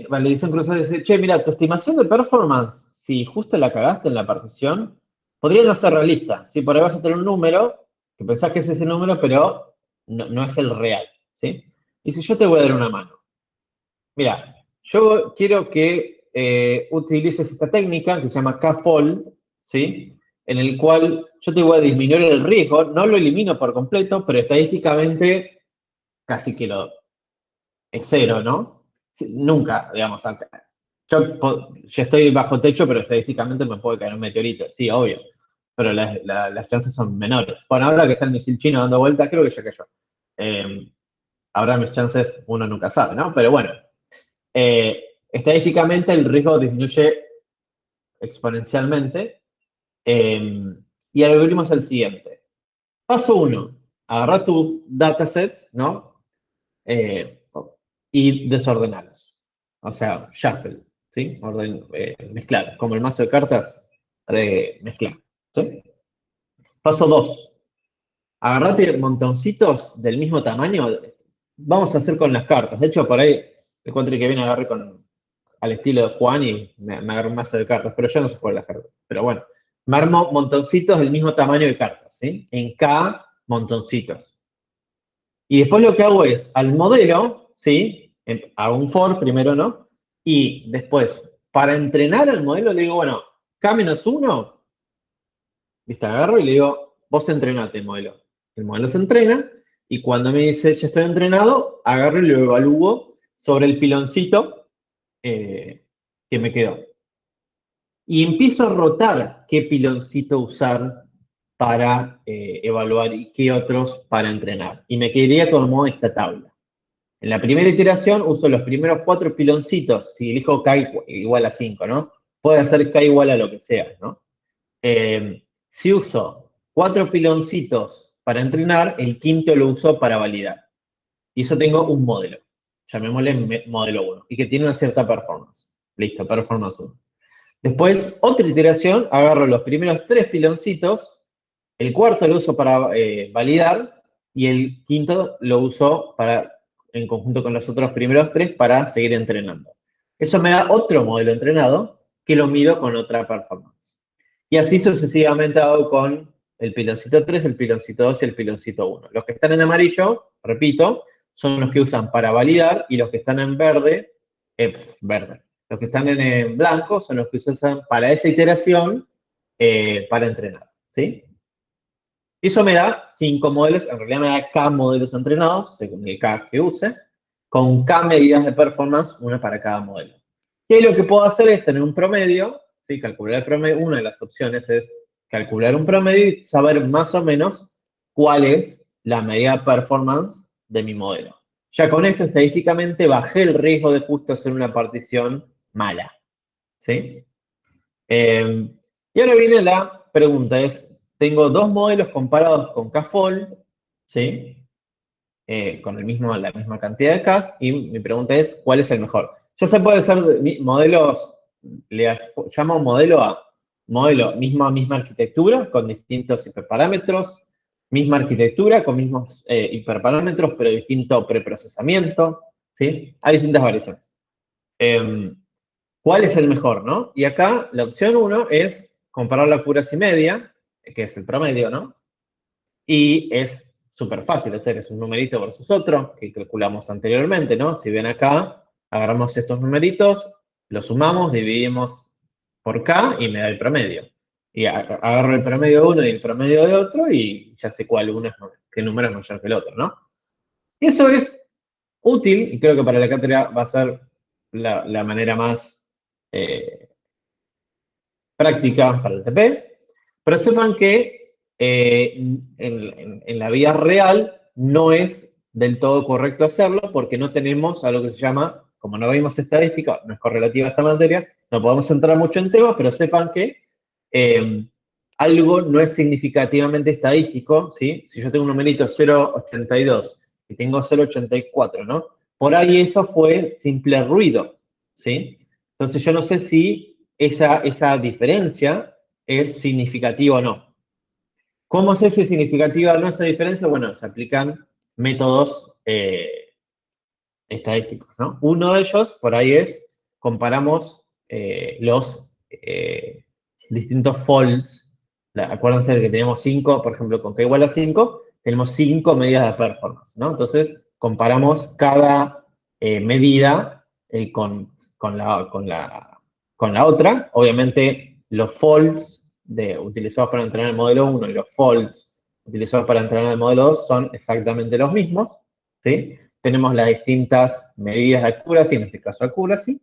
Valedición cruzada dice, che, mira, tu estimación de performance, si justo la cagaste en la partición, podría no ser realista. Si por ahí vas a tener un número, que pensás que es ese número, pero no es el real, ¿sí? Y si yo te voy a dar una mano. Mira, yo quiero que utilices esta técnica que se llama K-fold, ¿sí? En el cual yo te voy a disminuir el riesgo, no lo elimino por completo, pero estadísticamente casi que lo es cero, ¿no? Sí, nunca, digamos, yo estoy bajo techo, pero estadísticamente me puede caer un meteorito, sí, obvio, pero las chances son menores. Bueno, ahora que está el misil chino dando vueltas, creo que ya cayó. Eh, ahora mis chances, uno nunca sabe, ¿no? Pero bueno, estadísticamente el riesgo disminuye exponencialmente y el algoritmo es el siguiente. Paso uno, agarra tu dataset, ¿no? Eh, y desordenarlos. O sea, shuffle, ¿sí? Mezclar, como el mazo de cartas, mezclar, ¿sí? Paso 2. Agarrate montoncitos del mismo tamaño. Vamos a hacer con las cartas. De hecho, por ahí, el country que viene agarré al estilo de Juan y me agarré un mazo de cartas, pero yo no sé jugar las cartas. Pero bueno, me armo montoncitos del mismo tamaño de cartas, ¿sí? En cada montoncitos. Y después lo que hago es, al modelo, ¿sí? Hago un for primero, ¿no? Y después, para entrenar al modelo, le digo, bueno, K-1, ¿viste? Agarro y le digo, vos entrenate, modelo. El modelo se entrena y cuando me dice, ya estoy entrenado, agarro y lo evalúo sobre el piloncito que me quedó. Y empiezo a rotar qué piloncito usar para evaluar y qué otros para entrenar. Y me quedaría como esta tabla. En la primera iteración uso los primeros 4 piloncitos. Si elijo K igual a 5, ¿no? Puede hacer K igual a lo que sea, ¿no? Si uso 4 piloncitos para entrenar, el quinto lo uso para validar. Y eso tengo un modelo. Llamémosle modelo 1. Y que tiene una cierta performance. Listo, performance 1. Después, otra iteración, agarro los primeros 3 piloncitos, el cuarto lo uso para validar y el quinto lo uso en conjunto con los otros primeros 3 para seguir entrenando. Eso me da otro modelo entrenado que lo mido con otra performance. Y así sucesivamente hago con el piloncito 3, el piloncito 2 y el piloncito 1. Los que están en amarillo, repito, son los que usan para validar y los que están en verde. Los que están en blanco son los que se usan para esa iteración para entrenar. ¿Sí? Eso me da 5 modelos, en realidad me da K modelos entrenados, según el K que use, con K medidas de performance, una para cada modelo. Y lo que puedo hacer es tener un promedio, ¿sí? Calcular el promedio, una de las opciones es calcular un promedio y saber más o menos cuál es la medida de performance de mi modelo. Ya con esto, estadísticamente, bajé el riesgo de justo hacer una partición mala. ¿Sí? Y ahora viene la pregunta, tengo dos modelos comparados con K-fold, ¿sí? Con la misma cantidad de Ks, y mi pregunta es, ¿cuál es el mejor? Ya se puede hacer modelos, le llamo modelo misma arquitectura, con distintos hiperparámetros, misma arquitectura, con mismos hiperparámetros, pero distinto preprocesamiento, ¿sí? Hay distintas variaciones. ¿Cuál es el mejor, no? Y acá la opción 1 es comparar la accuracy media, que es el promedio, ¿no? Y es súper fácil de hacer, es un numerito versus otro, que calculamos anteriormente, ¿no? Si ven acá, agarramos estos numeritos, los sumamos, dividimos por K y me da el promedio. Y agarro el promedio de uno y el promedio de otro y ya sé qué número es mayor que el otro, ¿no? Y eso es útil, y creo que para la cátedra va a ser la manera más práctica para el TP, pero sepan que en la vida real no es del todo correcto hacerlo porque no tenemos algo que se llama, como no vimos estadística, no es correlativa esta materia, no podemos entrar mucho en temas, pero sepan que algo no es significativamente estadístico, ¿sí? Si yo tengo un numerito 0,82 y tengo 0,84, ¿no? Por ahí eso fue simple ruido, ¿sí? Entonces yo no sé si esa diferencia es significativa o no. ¿Cómo sé si es significativa o no esa diferencia? Bueno, se aplican métodos estadísticos, ¿no? Uno de ellos, por ahí es, comparamos los distintos folds. Acuérdense de que tenemos 5, por ejemplo, con k igual a 5, tenemos 5 medidas de performance, ¿no? Entonces, comparamos cada medida con la otra. Obviamente, los folds utilizados para entrenar el modelo 1 y los folds utilizados para entrenar el modelo 2 son exactamente los mismos, ¿sí? Tenemos las distintas medidas de accuracy, en este caso accuracy,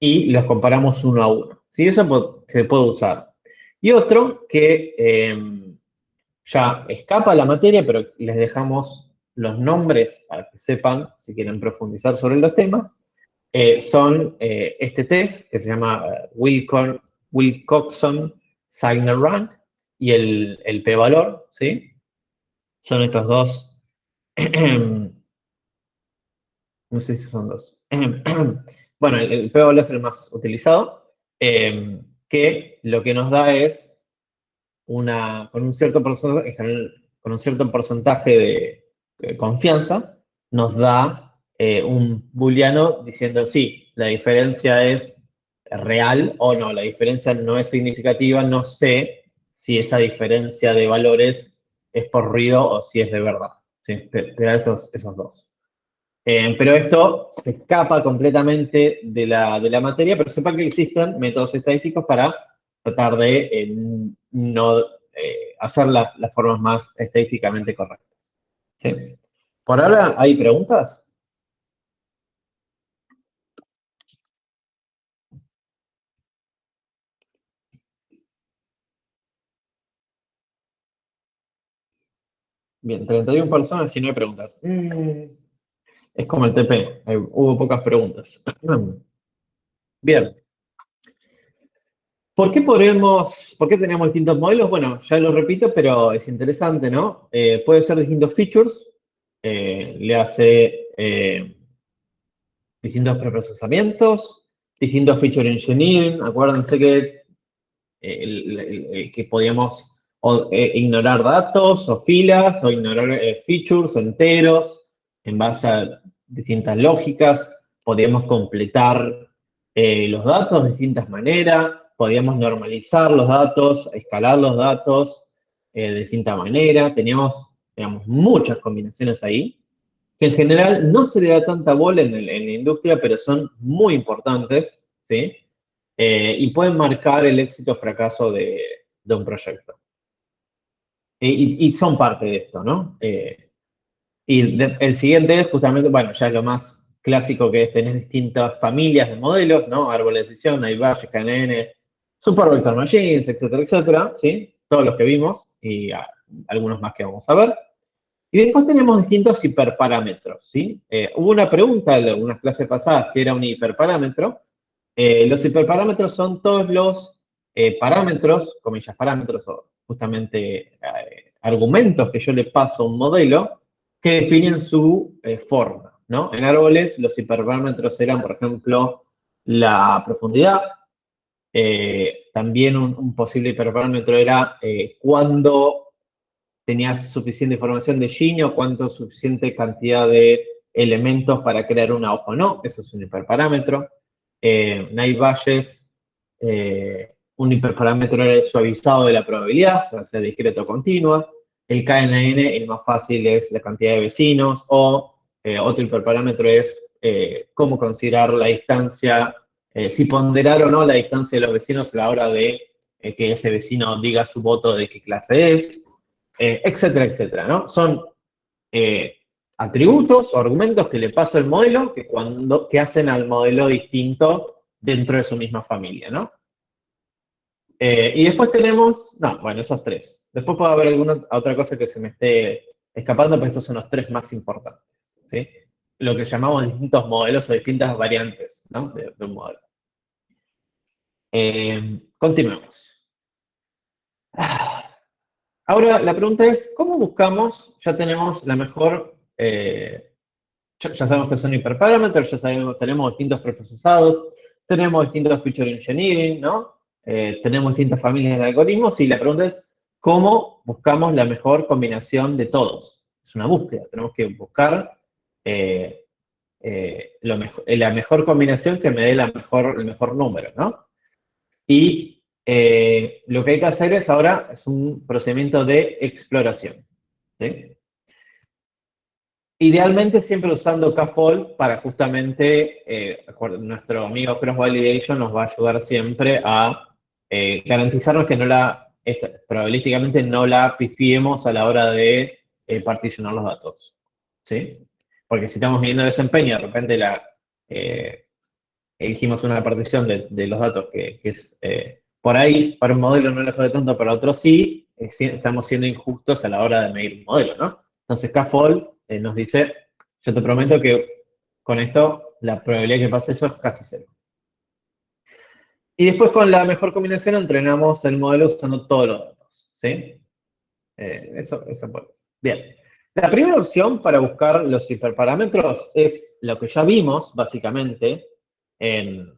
y los comparamos uno a uno. ¿Sí? Eso se puede usar. Y otro que ya escapa a la materia, pero les dejamos los nombres para que sepan, si quieren profundizar sobre los temas, son este test que se llama Wilcoxon-Signer Rank y el p-valor, ¿sí? Son estos dos. No sé si son dos. Bueno, el p-valor es el más utilizado, que lo que nos da es con un cierto porcentaje, con un cierto porcentaje de confianza, nos da un booleano diciendo sí, la diferencia es real o no, la diferencia no es significativa, no sé si esa diferencia de valores es por ruido o si es de verdad. ¿Sí? Te da esos dos. Pero esto se escapa completamente de la materia, pero sepan que existen métodos estadísticos para tratar de no hacer las formas más estadísticamente correctas. ¿Sí? Por ahora, ¿hay preguntas? Bien, 31 personas y no hay preguntas. Es como el TP, hubo pocas preguntas. Bien, ¿por qué tenemos distintos modelos? Bueno, ya lo repito, pero es interesante, ¿no? Puede ser distintos features, le hace distintos preprocesamientos, distintos feature engineering. Acuérdense que podíamos ignorar datos o filas o ignorar features enteros en base a distintas lógicas. Podíamos completar los datos de distintas maneras, podíamos normalizar los datos, escalar los datos de distinta manera. Teníamos, digamos, muchas combinaciones ahí que en general no se le da tanta bola en la industria, pero son muy importantes, ¿sí? Y pueden marcar el éxito o fracaso de un proyecto. Y son parte de esto, ¿no? El siguiente es justamente, bueno, ya es lo más clásico que es tener distintas familias de modelos, ¿no? Árbol de decisión, Naive, KNN, Super Vector Machines, etcétera, etcétera, ¿sí? Todos los que vimos y algunos más que vamos a ver. Y después tenemos distintos hiperparámetros, ¿sí? Hubo una pregunta en algunas clases pasadas que era un hiperparámetro. Los hiperparámetros son todos los parámetros, comillas parámetros, o justamente argumentos que yo le paso a un modelo que definen su forma, ¿no? En árboles los hiperparámetros eran, por ejemplo, la profundidad. También un posible hiperparámetro era cuándo tenías suficiente información de Gini o cuánto suficiente cantidad de elementos para crear una hoja o no. Eso es un hiperparámetro. Naive Bayes, un hiperparámetro era el suavizado de la probabilidad, o sea discreto o continua. El KNN, el más fácil, es la cantidad de vecinos, o otro hiperparámetro es cómo considerar la distancia, si ponderar o no la distancia de los vecinos a la hora de que ese vecino diga su voto de qué clase es, etcétera, etcétera, ¿no? Son atributos o argumentos que le paso al modelo que hacen al modelo distinto dentro de su misma familia, ¿no? Y después tenemos, no, bueno, esos tres. Después puede haber alguna otra cosa que se me esté escapando, pero esos son los tres más importantes, ¿sí? Lo que llamamos distintos modelos o distintas variantes, ¿no? De un modelo. Continuemos. Ahora la pregunta es, ¿cómo buscamos? Ya tenemos la mejor, ya sabemos que son hiperparámetros, ya sabemos, tenemos distintos preprocesados, tenemos distintos feature engineering, ¿no? Tenemos distintas familias de algoritmos y la pregunta es, ¿cómo buscamos la mejor combinación de todos? Es una búsqueda, tenemos que buscar eh, la mejor combinación que me dé el mejor número, ¿no? Y lo que hay que hacer es ahora es un procedimiento de exploración, ¿sí? Idealmente siempre usando KFOL para justamente, nuestro amigo Cross Validation nos va a ayudar siempre a garantizarnos que probabilísticamente no la pifiemos a la hora de particionar los datos, ¿sí? Porque si estamos midiendo desempeño, de repente eh, elegimos una partición de los datos que es, por ahí, para un modelo no le jode tanto, para otro sí, estamos siendo injustos a la hora de medir un modelo, ¿no? Entonces, KFOL nos dice, yo te prometo que con esto la probabilidad que pase eso es casi cero. Y después con la mejor combinación entrenamos el modelo usando todos los datos, ¿sí? Eso puede ser. Bien. La primera opción para buscar los hiperparámetros es lo que ya vimos, básicamente, en,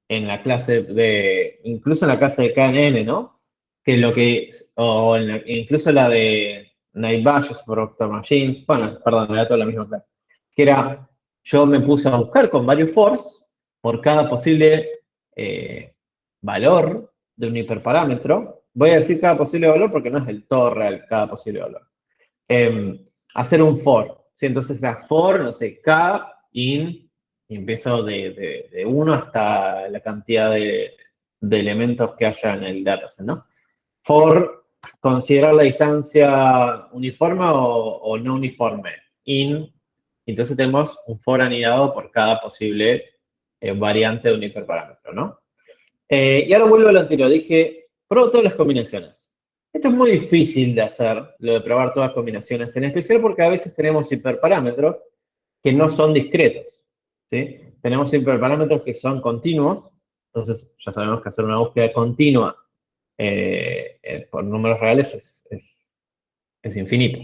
en la clase incluso en la clase de KNN, ¿no? Que lo que, o incluso la de Night Badges for Octa Machines, bueno, perdón, era toda la misma clase, que era, yo me puse a buscar con varios fors por cada posible valor de un hiperparámetro. Voy a decir cada posible valor porque no es del todo real cada posible valor. Hacer un for, ¿sí? Entonces la for, no sé, k in, y empiezo de 1 hasta la cantidad de elementos que haya en el dataset, ¿no? For, considerar la distancia uniforme o no uniforme. In, entonces tenemos un for anidado por cada posible variante de un hiperparámetro, ¿no? Y ahora vuelvo a lo anterior, dije, pruebo todas las combinaciones. Esto es muy difícil de hacer, lo de probar todas las combinaciones, en especial porque a veces tenemos hiperparámetros que no son discretos, ¿sí? Tenemos hiperparámetros que son continuos, entonces ya sabemos que hacer una búsqueda continua por números reales es infinito.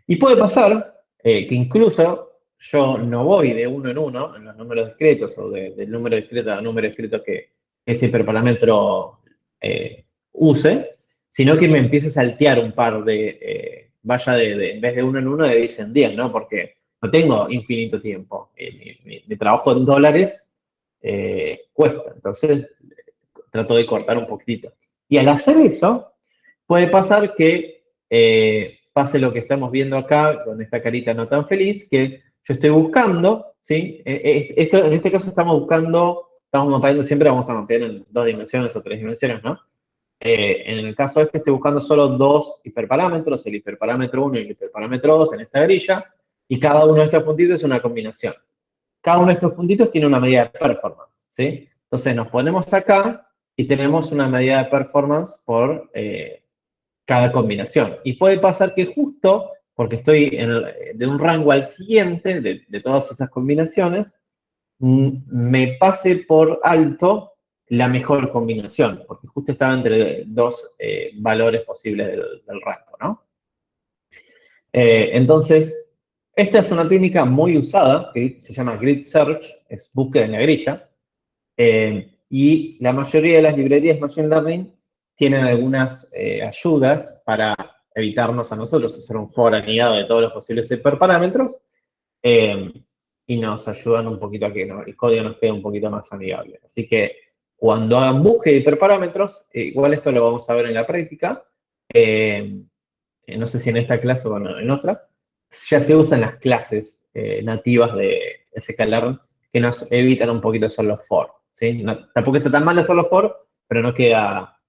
Y puede pasar que incluso yo no voy de uno en uno en los números discretos o del número discreto a número discreto que ese hiperparámetro use, sino que me empiece a saltear un par vaya en vez de uno en uno, de 10 en 10, ¿no? Porque no tengo infinito tiempo. Mi trabajo en dólares cuesta, entonces trato de cortar un poquitito. Y al hacer eso, puede pasar que pase lo que estamos viendo acá con esta carita no tan feliz, que es, yo estoy buscando, ¿sí? En este caso estamos mapeando siempre, vamos a mapear en 2 dimensiones o 3 dimensiones, ¿no? En el caso este estoy buscando solo 2 hiperparámetros, el hiperparámetro 1 y el hiperparámetro 2 en esta grilla, y cada uno de estos puntitos es una combinación. Cada uno de estos puntitos tiene una medida de performance, ¿sí? Entonces nos ponemos acá y tenemos una medida de performance por cada combinación. Y puede pasar que justo, porque estoy de un rango al siguiente de todas esas combinaciones, me pase por alto la mejor combinación, porque justo estaba entre dos valores posibles del rango, ¿no? Entonces, esta es una técnica muy usada, que se llama grid search, es búsqueda en la grilla, y la mayoría de las librerías Machine Learning tienen algunas ayudas para evitarnos a nosotros hacer un for anidado de todos los posibles hiperparámetros, eh, y nos ayudan un poquito a que el código nos quede un poquito más amigable. Así que cuando hagan búsqueda de hiperparámetros, igual esto lo vamos a ver en la práctica, no sé si en esta clase o en otra, ya se usan las clases nativas de sklearn que nos evitan un poquito hacer los for, ¿sí? Tampoco está tan mal hacer los for, pero no queda,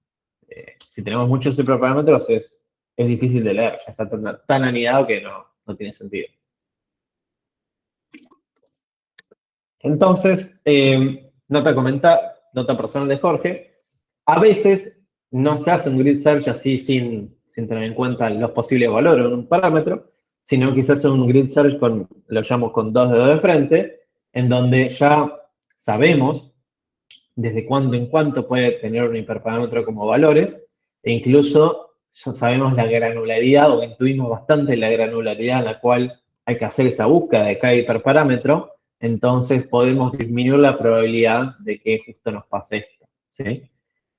si tenemos muchos hiperparámetros es difícil de leer, ya está tan anidado que no tiene sentido. Entonces, nota personal de Jorge, a veces no se hace un grid search así sin tener en cuenta los posibles valores de un parámetro, sino que se hace un grid search lo llamo con 2 dedos de frente, en donde ya sabemos desde cuánto en cuánto puede tener un hiperparámetro como valores, e incluso ya sabemos la granularidad, o intuimos bastante la granularidad en la cual hay que hacer esa búsqueda de cada hiperparámetro, entonces podemos disminuir la probabilidad de que justo nos pase esto, ¿sí?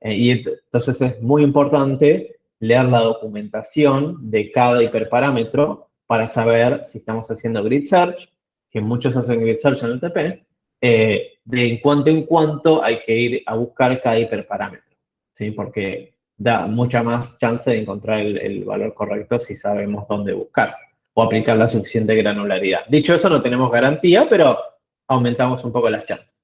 Y entonces es muy importante leer la documentación de cada hiperparámetro para saber si estamos haciendo grid search, que muchos hacen grid search en el TP, de cuánto en cuánto hay que ir a buscar cada hiperparámetro, ¿sí? Porque da mucha más chance de encontrar el valor correcto si sabemos dónde buscar o aplicar la suficiente granularidad. Dicho eso, no tenemos garantía, pero aumentamos un poco las chances.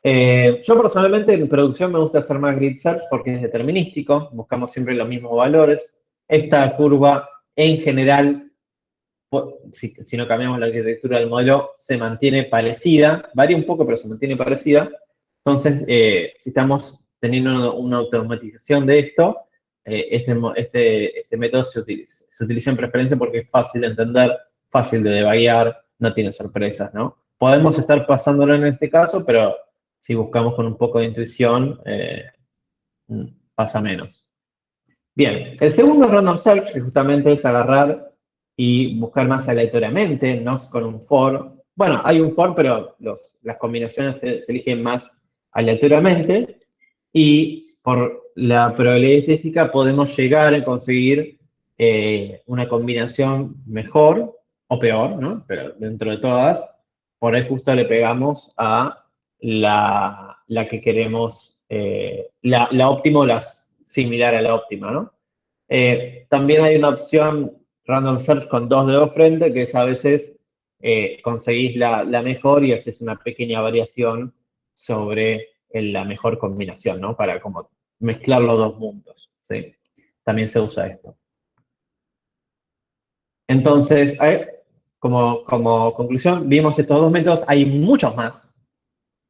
Yo personalmente en producción me gusta hacer más grid search porque es determinístico, buscamos siempre los mismos valores. Esta curva en general, si no cambiamos la arquitectura del modelo, se mantiene parecida, varía un poco pero se mantiene parecida. Entonces, si estamos teniendo una automatización de esto, este método se utiliza en preferencia porque es fácil de entender, fácil de debuguear, no tiene sorpresas, ¿no? Podemos estar pasándolo en este caso, pero si buscamos con un poco de intuición, pasa menos. Bien, el segundo random search, que justamente es agarrar y buscar más aleatoriamente, no con un for. Bueno, hay un for, pero las combinaciones se eligen más aleatoriamente y por la probabilidad estadística podemos llegar a conseguir una combinación mejor o peor, ¿no? Pero dentro de todas, por ahí justo le pegamos a la que queremos, la óptima o la similar a la óptima, ¿no? También hay una opción random search con dos dedos frente, que es a veces conseguís la mejor y haces una pequeña variación sobre la mejor combinación, ¿no? Para como mezclar los dos mundos, ¿sí? También se usa esto. Entonces, como conclusión, vimos estos dos métodos, hay muchos más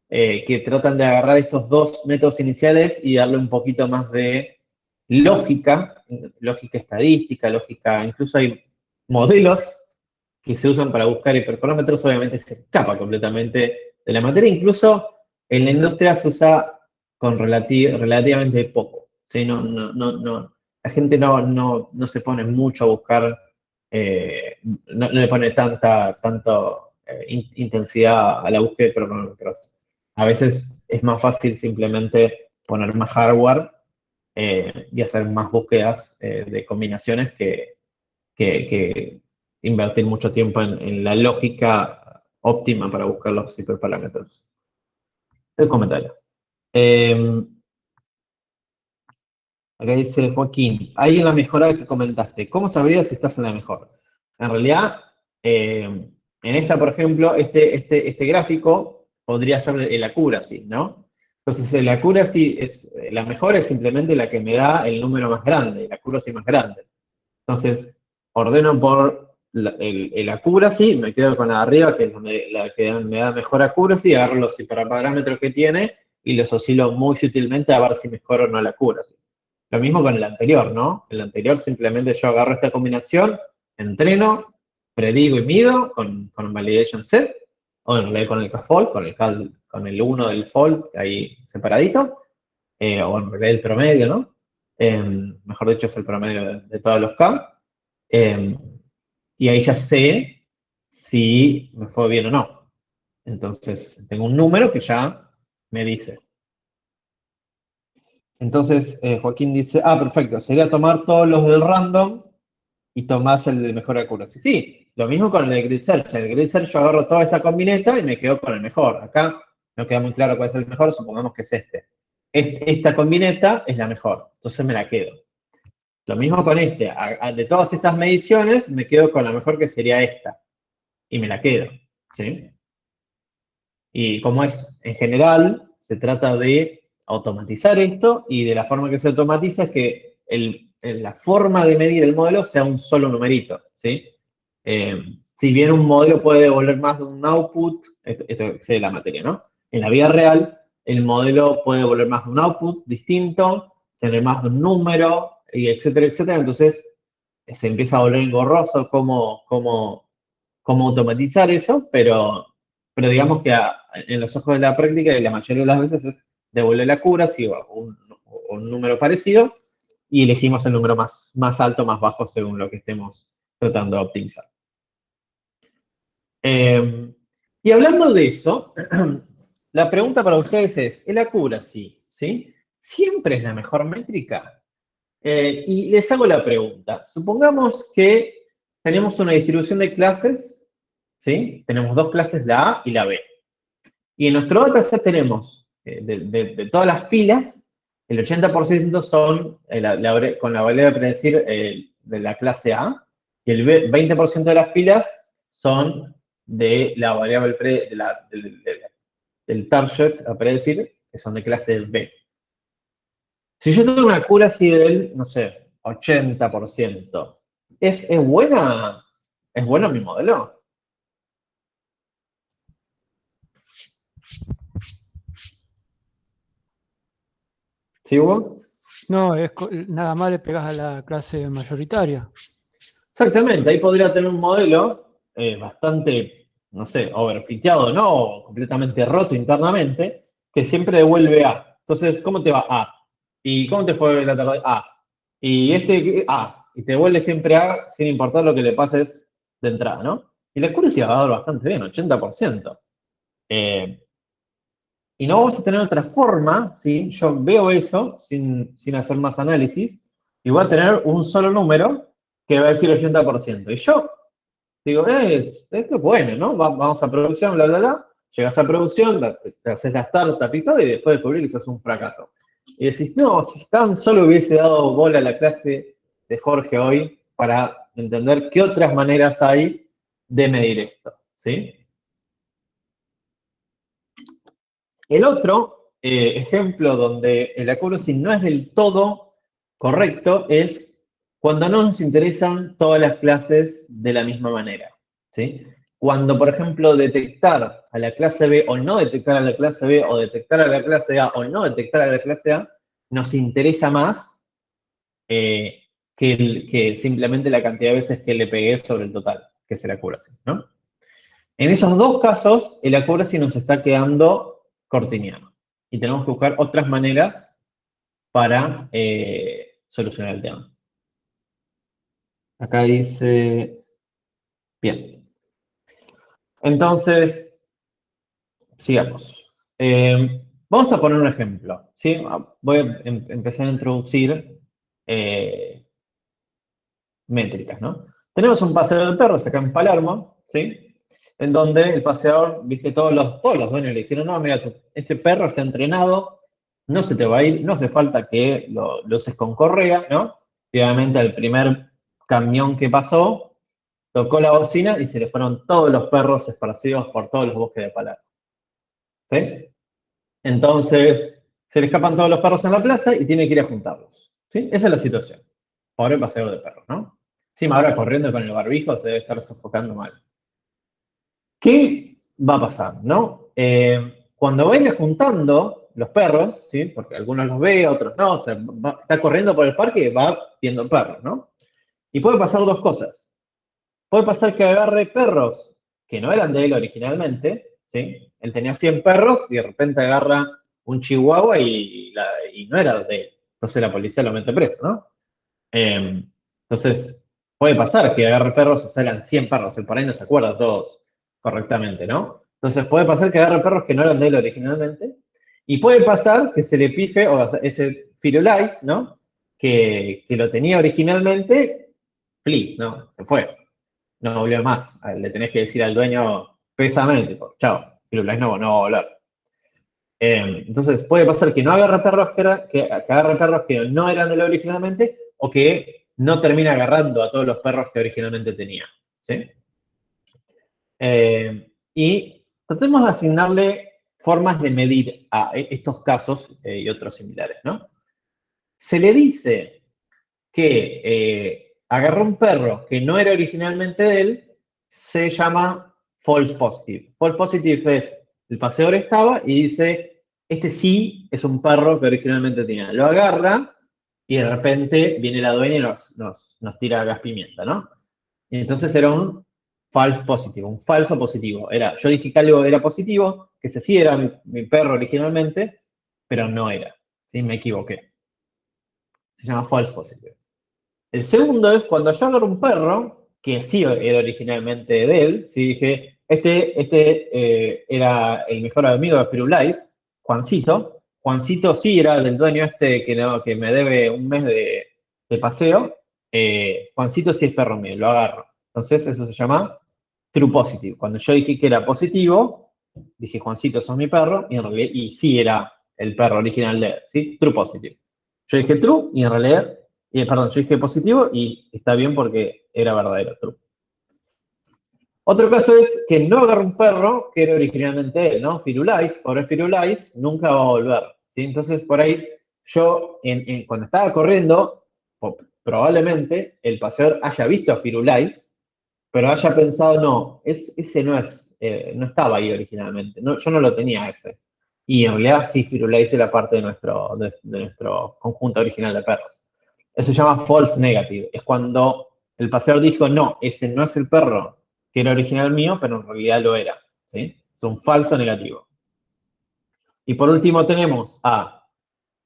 que tratan de agarrar estos dos métodos iniciales y darle un poquito más de lógica, lógica estadística, lógica, incluso hay modelos que se usan para buscar hiperparámetros, obviamente se escapa completamente de la materia, incluso en la industria se usa con relativamente poco, ¿sí? La gente no se pone mucho a buscar, no le pone tanta intensidad a la búsqueda de hiperparámetros. A veces es más fácil simplemente poner más hardware y hacer más búsquedas de combinaciones que invertir mucho tiempo en la lógica óptima para buscar los hiperparámetros. El comentario. Acá dice Joaquín, ahí en la mejora que comentaste, ¿cómo sabrías si estás en la mejor? En realidad, en esta, por ejemplo, este gráfico podría ser el accuracy, ¿no? Entonces, el accuracy la mejor es simplemente la que me da el número más grande, el accuracy más grande. Entonces, ordeno por el accuracy, me quedo con la de arriba, que es la que me da mejor accuracy, agarro los hiperparámetros que tiene y los oscilo muy sutilmente a ver si mejoro o no la accuracy. Lo mismo con el anterior, ¿no? El anterior simplemente yo agarro esta combinación, entreno, predigo y mido con validation set, o en realidad con el k-fold, con el 1 del fold, ahí separadito, o en realidad el promedio, ¿no? Mejor dicho, es el promedio de todos los K. Y ahí ya sé si me fue bien o no. Entonces, tengo un número que ya me dice. Entonces, Joaquín dice, perfecto, sería tomar todos los del random y tomás el de mejor accuracy. Sí, lo mismo con el de grid search. En el grid search yo agarro toda esta combineta y me quedo con el mejor. Acá no queda muy claro cuál es el mejor, supongamos que es este. Esta combineta es la mejor, entonces me la quedo. Lo mismo con este. De todas estas mediciones, me quedo con la mejor que sería esta. Y me la quedo, ¿sí? Y como es, en general, se trata de automatizar esto y de la forma que se automatiza es que la forma de medir el modelo sea un solo numerito, ¿sí? Si bien un modelo puede devolver más de un output, esto es la materia, ¿no? En la vida real, el modelo puede devolver más de un output distinto, tener más de un número, y etcétera, etcétera. Entonces, se empieza a volver engorroso cómo automatizar eso, pero digamos que en los ojos de la práctica, y la mayoría de las veces es devuelve la accuracy o un número parecido, y elegimos el número más alto, más bajo, según lo que estemos tratando de optimizar. Y hablando de eso, la pregunta para ustedes es, ¿el accuracy, ¿sí? ¿Siempre es la mejor métrica? Y les hago la pregunta. Supongamos que tenemos una distribución de clases, ¿sí? Tenemos dos clases, la A y la B. Y en nuestro dataset tenemos, de todas las filas, el 80% son con la variable de predecir de la clase A, y el 20% de las filas son de la variable del target a predecir, que son de clase B. Si yo tengo una accuracy del, no sé, 80%, ¿es buena? ¿Es bueno mi modelo? ¿Sí, Hugo? No, nada más le pegas a la clase mayoritaria. Exactamente, ahí podría tener un modelo bastante, no sé, overfiteado, ¿no? O completamente roto internamente, que siempre devuelve A. Entonces, ¿cómo te va A? ¿Y cómo te fue la tarde? A. Y A. Y te devuelve siempre A sin importar lo que le pases de entrada, ¿no? Y la accuracy va a dar bastante bien, 80%. Y no vamos a tener otra forma, ¿sí? Yo veo eso sin hacer más análisis y voy a tener un solo número que va a decir 80%. Y yo digo, esto es bueno, ¿no? Vamos a producción, bla, bla, bla. Llegas a producción, te haces la startup y todo, y después descubrir que eso es un fracaso. Y decís, no, si tan solo hubiese dado bola a la clase de Jorge hoy para entender qué otras maneras hay de medir esto, ¿sí? El otro ejemplo donde el accuracy no es del todo correcto es cuando no nos interesan todas las clases de la misma manera, ¿sí? Cuando, por ejemplo, detectar a la clase B o no detectar a la clase B, o detectar a la clase A o no detectar a la clase A, nos interesa más que simplemente la cantidad de veces que le pegué sobre el total, que es el accuracy, ¿no? En esos dos casos, el accuracy nos está quedando cortiniano. Y tenemos que buscar otras maneras para solucionar el tema. Acá dice, bien. Entonces, sigamos. Vamos a poner un ejemplo, ¿sí? Voy a empezar a introducir métricas, ¿no? Tenemos un paseador de perros acá en Palermo, ¿sí? En donde el paseador, viste, todos los dueños le dijeron, no, mira, este perro está entrenado, no se te va a ir, no hace falta que lo uses con correa, ¿no? Y obviamente el primer camión que pasó, tocó la bocina y se le fueron todos los perros esparcidos por todos los bosques de Palermo, ¿sí? Entonces, se le escapan todos los perros en la plaza y tiene que ir a juntarlos, ¿sí? Esa es la situación. Pobre paseador de perros, ¿no? Encima ahora corriendo con el barbijo se debe estar sofocando mal. ¿Qué va a pasar, no? Cuando vaya juntando los perros, ¿sí? Porque algunos los ve, otros no, o sea, está corriendo por el parque y va viendo perros, ¿no? Y puede pasar dos cosas. Puede pasar que agarre perros que no eran de él originalmente, ¿sí? Él tenía 100 perros y de repente agarra un chihuahua y no era de él. Entonces la policía lo mete preso, ¿no? Entonces, puede pasar que agarre perros, o sea, eran 100 perros, el por ahí no se acuerda todos correctamente, ¿no? Entonces, puede pasar que agarre perros que no eran de él originalmente, y puede pasar que se le pife, o sea, ese Firulais, ¿no? Que lo tenía originalmente, ¿no? Se fue, no volvió más. Le tenés que decir al dueño pésame, tipo, chao, Firulais no va a volver. Entonces, puede pasar que no agarre perros que agarre perros que no eran de él originalmente, o que no termine agarrando a todos los perros que originalmente tenía, ¿sí? Y tratemos de asignarle formas de medir a estos casos y otros similares, ¿no? Se le dice que agarró un perro que no era originalmente de él, se llama false positive. False positive es, el paseador estaba y dice, este sí es un perro que originalmente tenía. Lo agarra y de repente viene la dueña y nos tira gas pimienta, ¿no? Y entonces era un false positive, un falso positivo. Yo dije que algo era positivo, que ese sí era mi perro originalmente, pero no era. ¿Sí? Me equivoqué. Se llama false positive. El segundo es cuando yo agarro un perro, que sí era originalmente de él, ¿sí? Dije, era el mejor amigo de Firulais, Juancito. Juancito sí era del dueño que, no, que me debe un mes de paseo. Juancito sí es perro mío, lo agarro. Entonces eso se llama true positive. Cuando yo dije que era positivo, dije, Juancito, sos mi perro, y en realidad, y sí era el perro original de él, ¿sí? True positive. Yo dije true, y en realidad, perdón, yo dije positivo, y está bien porque era verdadero, true. Otro caso es que no agarro un perro que era originalmente él, ¿no? Firulais, pobre Firulais, nunca va a volver, ¿sí? Entonces, por ahí, yo, cuando estaba corriendo, probablemente el paseador haya visto a Firulais, pero haya pensado, no, ese no es, no estaba ahí originalmente, no, yo no lo tenía ese. Y en realidad sí, Firulais era parte de nuestro conjunto original de perros. Eso se llama false negative, es cuando el paseador dijo, no, ese no es el perro que era original mío, pero en realidad lo era, ¿sí? Es un falso negativo. Y por último tenemos a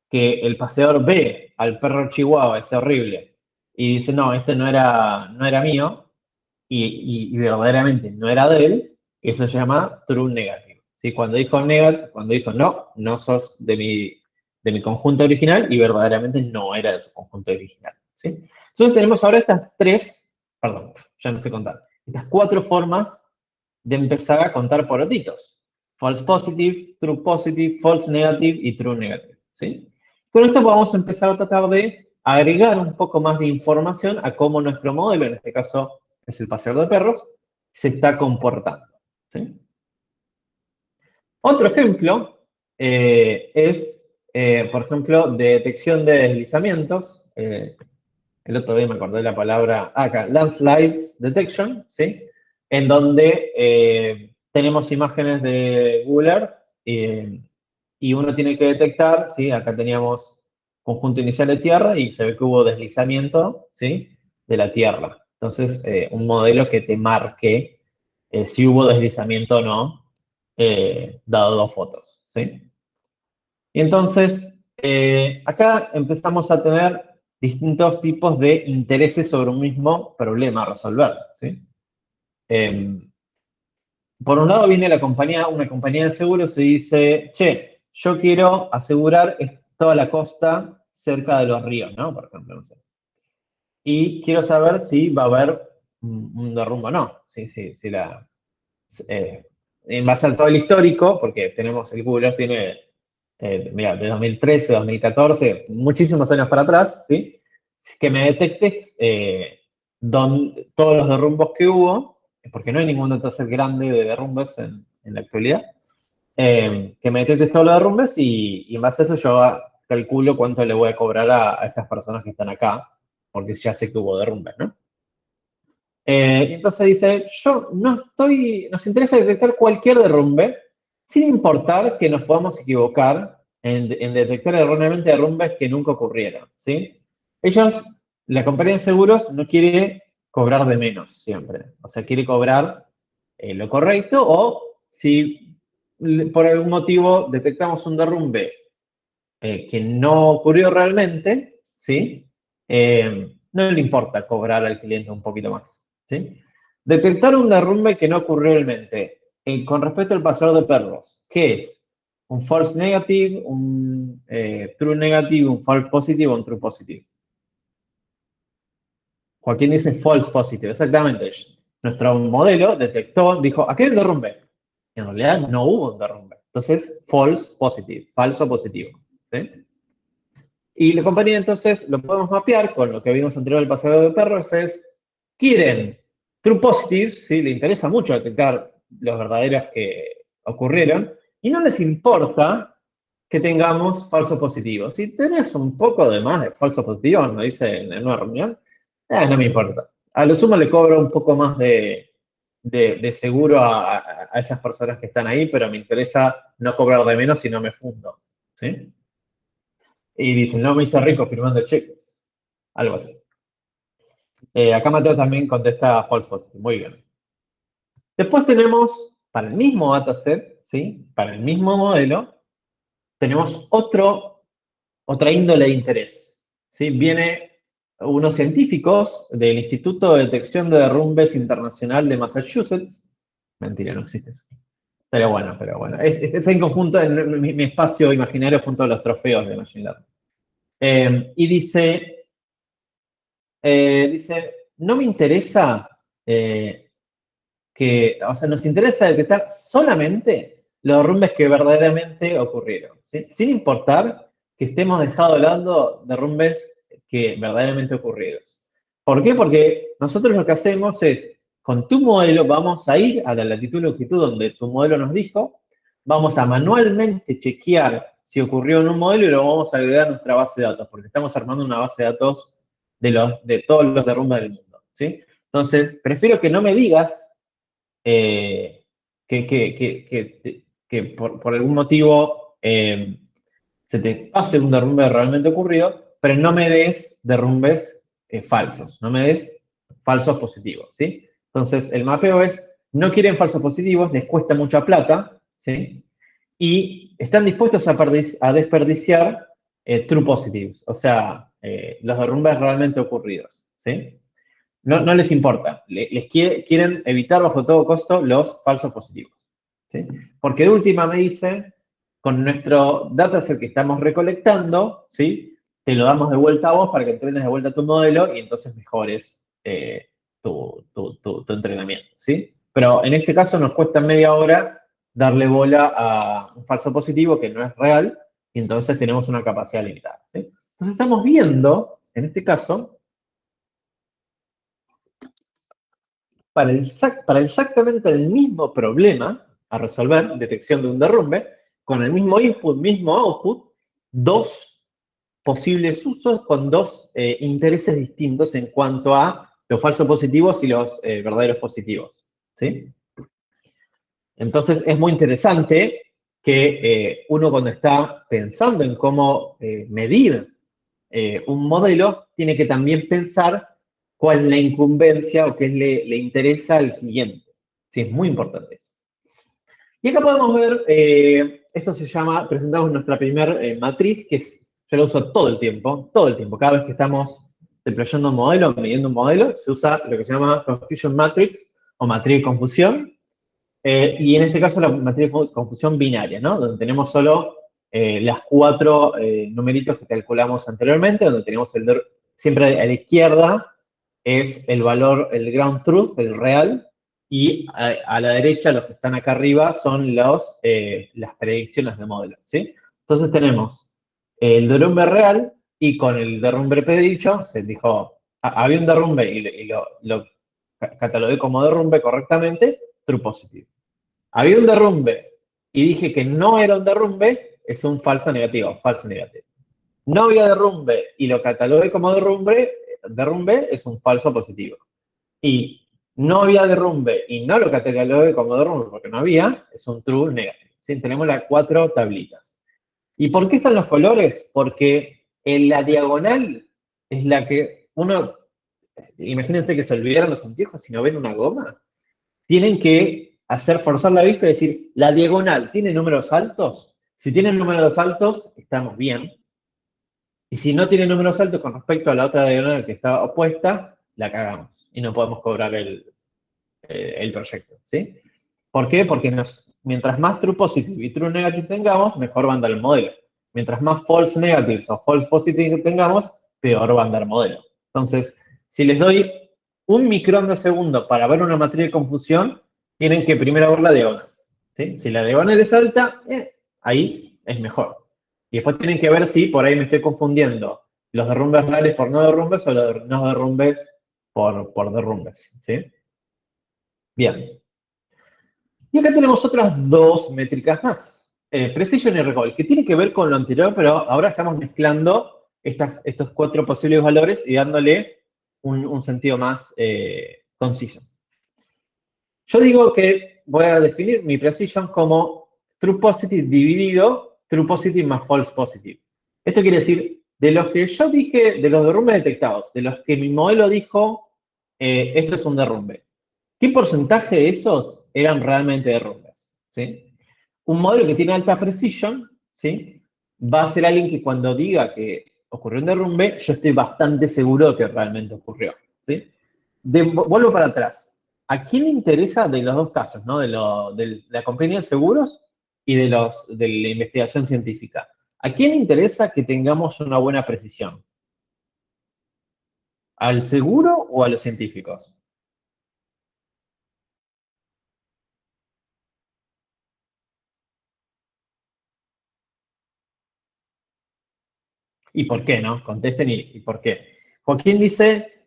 que el paseador ve al perro chihuahua, ese horrible, y dice, no, este no era mío, y verdaderamente no era de él, eso se llama true negative. ¿Sí? Cuando dijo no, no sos de mi conjunto original y verdaderamente no era de su conjunto original. ¿Sí? Entonces tenemos ahora perdón, ya no sé contar, estas 4 formas de empezar a contar porotitos. False positive, true positive, false negative y true negative. ¿Sí? Con esto vamos a empezar a tratar de agregar un poco más de información a cómo nuestro modelo, en este caso es el paseador de perros, se está comportando. ¿Sí? Otro ejemplo es, por ejemplo, de detección de deslizamientos. El otro día me acordé de la palabra, acá, landslide detection, ¿sí? En donde tenemos imágenes de Google Earth y uno tiene que detectar, ¿sí? Acá teníamos conjunto inicial de tierra y se ve que hubo deslizamiento, ¿sí? De la tierra. Entonces, un modelo que te marque si hubo deslizamiento o no, dado 2 fotos, ¿sí? Y entonces, acá empezamos a tener distintos tipos de intereses sobre un mismo problema a resolver, ¿sí? Por un lado viene una compañía de seguros y dice, che, yo quiero asegurar toda la costa cerca de los ríos, ¿no? Por ejemplo, no sé. Y quiero saber si va a haber un derrumbe o no. Eh, en base a todo el histórico, porque el Google Earth tiene, mira, de 2013, 2014, muchísimos años para atrás, ¿sí? Que me detecte todos los derrumbos que hubo, porque no hay ningún dataset grande de derrumbes en la actualidad, que me detecte todos los derrumbes y en base a eso yo calculo cuánto le voy a cobrar a estas personas que están acá, porque ya sé que hubo derrumbes, ¿no? Y entonces dice, nos interesa detectar cualquier derrumbe, sin importar que nos podamos equivocar en detectar erróneamente derrumbes que nunca ocurrieron, ¿sí? La compañía de seguros no quiere cobrar de menos siempre, o sea, quiere cobrar lo correcto o si por algún motivo detectamos un derrumbe que no ocurrió realmente, ¿sí? No le importa cobrar al cliente un poquito más, ¿sí? Detectar un derrumbe que no ocurrió realmente. Con respecto al paseador de perros, ¿qué es? ¿Un false negative, un true negative, un false positive o un true positive? Joaquín dice false positive, exactamente. Nuestro modelo detectó, dijo, aquí hay un derrumbe. En realidad no hubo un derrumbe. Entonces, false positive, falso positivo. ¿Sí? Y la compañía entonces lo podemos mapear con lo que vimos anterior del paseador de perros, quieren true positives, ¿sí? Le interesa mucho detectar los verdaderos que ocurrieron, y no les importa que tengamos falsos positivos. Si tenés un poco de más de falsos positivos, me dice en una reunión, no me importa. A lo sumo le cobro un poco más de seguro a esas personas que están ahí, pero me interesa no cobrar de menos si no me fundo. ¿Sí? Y dicen, no me hice rico firmando cheques. Algo así. Acá Mateo también contesta false positive. Muy bien. Después tenemos, para el mismo dataset, ¿sí? Para el mismo modelo, tenemos otra índole de interés, ¿sí? Viene unos científicos del Instituto de Detección de Derrumbes Internacional de Massachusetts. Mentira, no existe eso. Pero bueno. Está en conjunto en mi espacio imaginario junto a los trofeos de Machine Learning. Y dice, no me interesa o sea, nos interesa detectar solamente los derrumbes que verdaderamente ocurrieron, ¿sí? Sin importar que estemos dejando de lado derrumbes que verdaderamente ocurridos. ¿Por qué? Porque nosotros lo que hacemos es, con tu modelo, vamos a ir a la latitud y longitud donde tu modelo nos dijo, vamos a manualmente chequear si ocurrió en un modelo y lo vamos a agregar a nuestra base de datos, porque estamos armando una base de datos de todos los derrumbes del mundo, ¿sí? Entonces, prefiero que no me digas que por algún motivo se te pase un derrumbe realmente ocurrido, pero no me des derrumbes falsos, no me des falsos positivos, ¿sí? Entonces, el mapeo es, no quieren falsos positivos, les cuesta mucha plata, ¿sí? Y están dispuestos a desperdiciar true positives, o sea, los derrumbes realmente ocurridos, ¿sí? No les importa, quieren evitar bajo todo costo los falsos positivos, ¿sí? Porque de última me dicen, con nuestro dataset que estamos recolectando, ¿sí? Te lo damos de vuelta a vos para que entrenes de vuelta tu modelo y entonces mejores tu entrenamiento, ¿sí? Pero en este caso nos cuesta media hora darle bola a un falso positivo que no es real y entonces tenemos una capacidad limitada, ¿sí? Entonces estamos viendo, en este caso, para exactamente el mismo problema a resolver, detección de un derrumbe, con el mismo input, mismo output, dos posibles usos con dos intereses distintos en cuanto a los falsos positivos y los verdaderos positivos, ¿sí? Entonces es muy interesante que uno cuando está pensando en cómo medir un modelo, tiene que también pensar cuál es la incumbencia o qué le interesa al cliente. Sí, es muy importante eso. Y acá podemos ver, esto se llama, presentamos nuestra primera matriz, que es, yo la uso todo el tiempo, cada vez que estamos deployando un modelo, midiendo un modelo, se usa lo que se llama Confusion Matrix o matriz de confusión, y en este caso la matriz de confusión binaria, ¿no? Donde tenemos solo las cuatro numeritos que calculamos anteriormente, donde tenemos siempre a la izquierda es el valor, el ground truth, el real, y a la derecha, los que están acá arriba, son las predicciones de modelo, ¿sí? Entonces tenemos el derrumbe real, y con el derrumbe predicho, se dijo, había un derrumbe y lo catalogué como derrumbe correctamente, true positive. Había un derrumbe y dije que no era un derrumbe, es un falso negativo, falso negativo. No había derrumbe y lo catalogué como derrumbe es un falso positivo. Y no había derrumbe y no lo catalogué como derrumbe porque no había, es un true negativo. ¿Sí? Tenemos las cuatro tablitas. ¿Y por qué están los colores? Porque en la diagonal es la que uno, imagínense que se olvidaron los anteojos si no ven una goma, tienen que forzar la vista y decir, la diagonal, ¿tiene números altos? Si tiene números altos, estamos bien. Y si no tiene números altos con respecto a la otra diagonal que está opuesta, la cagamos y no podemos cobrar el proyecto, ¿sí? ¿Por qué? Porque mientras más true positive y true negative tengamos, mejor va a andar el modelo. Mientras más false negatives o false positive tengamos, peor va a andar el modelo. Entonces, si les doy un micrón de segundo para ver una matriz de confusión, tienen que primero ver la diagonal, ¿sí? Si la diagonal es alta, ahí es mejor. Y después tienen que ver si por ahí me estoy confundiendo los derrumbes reales por no derrumbes o los no derrumbes por derrumbes, ¿sí? Bien. Y acá tenemos otras dos métricas más. Precision y recall, que tiene que ver con lo anterior, pero ahora estamos mezclando estos cuatro posibles valores y dándole un sentido más conciso. Yo digo que voy a definir mi precision como true positive dividido true positive más false positive. Esto quiere decir, de los que yo dije, de los derrumbes detectados, de los que mi modelo dijo, esto es un derrumbe, ¿qué porcentaje de esos eran realmente derrumbes? ¿Sí? Un modelo que tiene alta precision, ¿sí? va a ser alguien que cuando diga que ocurrió un derrumbe, yo estoy bastante seguro de que realmente ocurrió, ¿sí? Vuelvo para atrás. ¿A quién le interesa de los dos casos, ¿no? De la compañía de seguros y de la investigación científica? ¿A quién le interesa que tengamos una buena precisión? ¿Al seguro o a los científicos? ¿Y por qué, no? Contesten y por qué. Joaquín dice,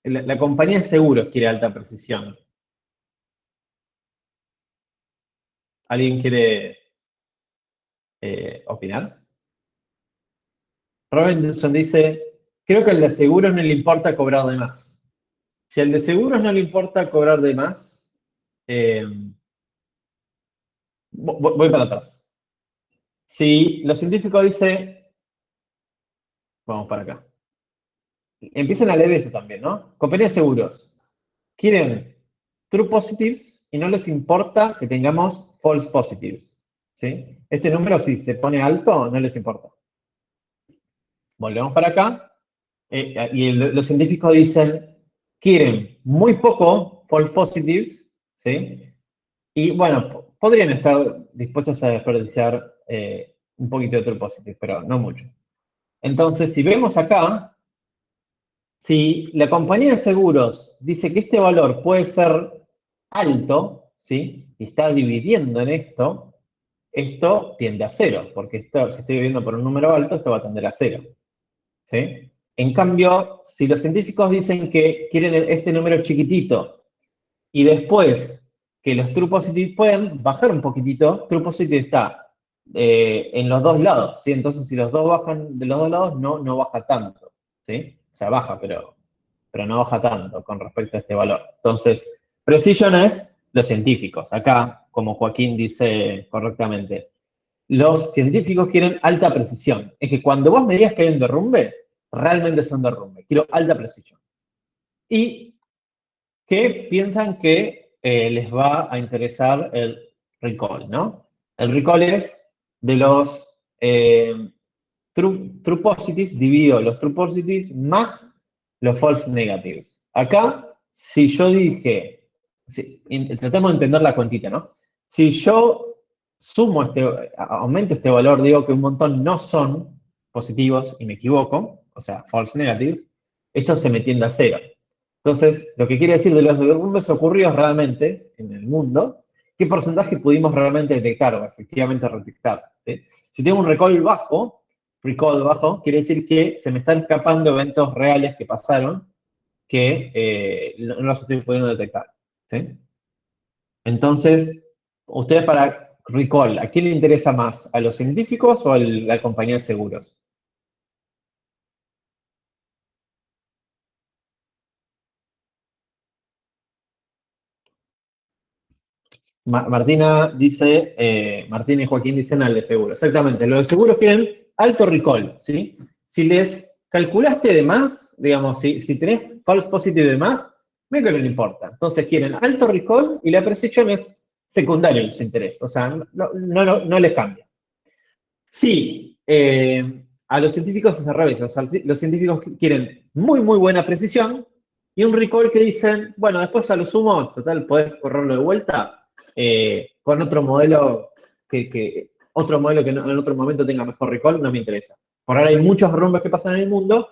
la compañía de seguros quiere alta precisión. ¿Alguien quiere opinar? Robinson dice, creo que al de seguros no le importa cobrar de más. Si al de seguros no le importa cobrar de más, eh, voy para atrás. Si los científicos dicen, vamos para acá. Empiecen a leer esto también, ¿no? Compañías de seguros quieren true positives y no les importa que tengamos false positives. ¿Sí? Este número, si se pone alto, no les importa. Volvemos para acá. Y los científicos dicen, quieren muy poco false positives, ¿sí? Y bueno, podrían estar dispuestos a desperdiciar un poquito de true positives, pero no mucho. Entonces, si vemos acá, si la compañía de seguros dice que este valor puede ser alto, ¿sí? Y está dividiendo en esto tiende a cero, porque si estoy dividiendo por un número alto, esto va a tender a cero. ¿Sí? En cambio, si los científicos dicen que quieren este número chiquitito y después que los true positives pueden bajar un poquitito, true positive está en los dos lados, ¿sí? Entonces, si los dos bajan de los dos lados, no baja tanto, ¿sí? O sea, baja, pero no baja tanto con respecto a este valor. Entonces, precision es los científicos. Acá, como Joaquín dice correctamente, los científicos quieren alta precisión. Es que cuando vos me digas que hay un derrumbe, realmente es un derrumbe. Quiero alta precisión. Y que piensan que les va a interesar el recall, ¿no? El recall es de los true positives, divido los true positives más los false negatives. Acá, si yo dije, tratemos de entender la cuentita, ¿no? Si yo aumento este valor, digo que un montón no son positivos y me equivoco, o sea, false negatives, esto se me tiende a cero. Entonces, lo que quiere decir de los derrumbes ocurridos realmente en el mundo, ¿qué porcentaje pudimos realmente detectar o efectivamente detectar? ¿Sí? Si tengo un recall bajo, quiere decir que se me están escapando eventos reales que pasaron que no los estoy pudiendo detectar. ¿Sí? Entonces, ustedes para recall, ¿a quién le interesa más? ¿A los científicos o a la compañía de seguros? Martina dice, Martina y Joaquín dicen al de seguro. Exactamente, los de seguros quieren alto recall, ¿sí? Si les calculaste de más, digamos, si tenés false positive de más, medio que no le importa. Entonces quieren alto recall y la precisión es secundaria en su interés. O sea, no les cambia. Sí, a los científicos es al revés. Los científicos quieren muy buena precisión y un recall que dicen, bueno, después a lo sumo, total, podés correrlo de vuelta con otro modelo otro modelo que en otro momento tenga mejor recall, no me interesa. Por ahora hay muchos derrumbes que pasan en el mundo.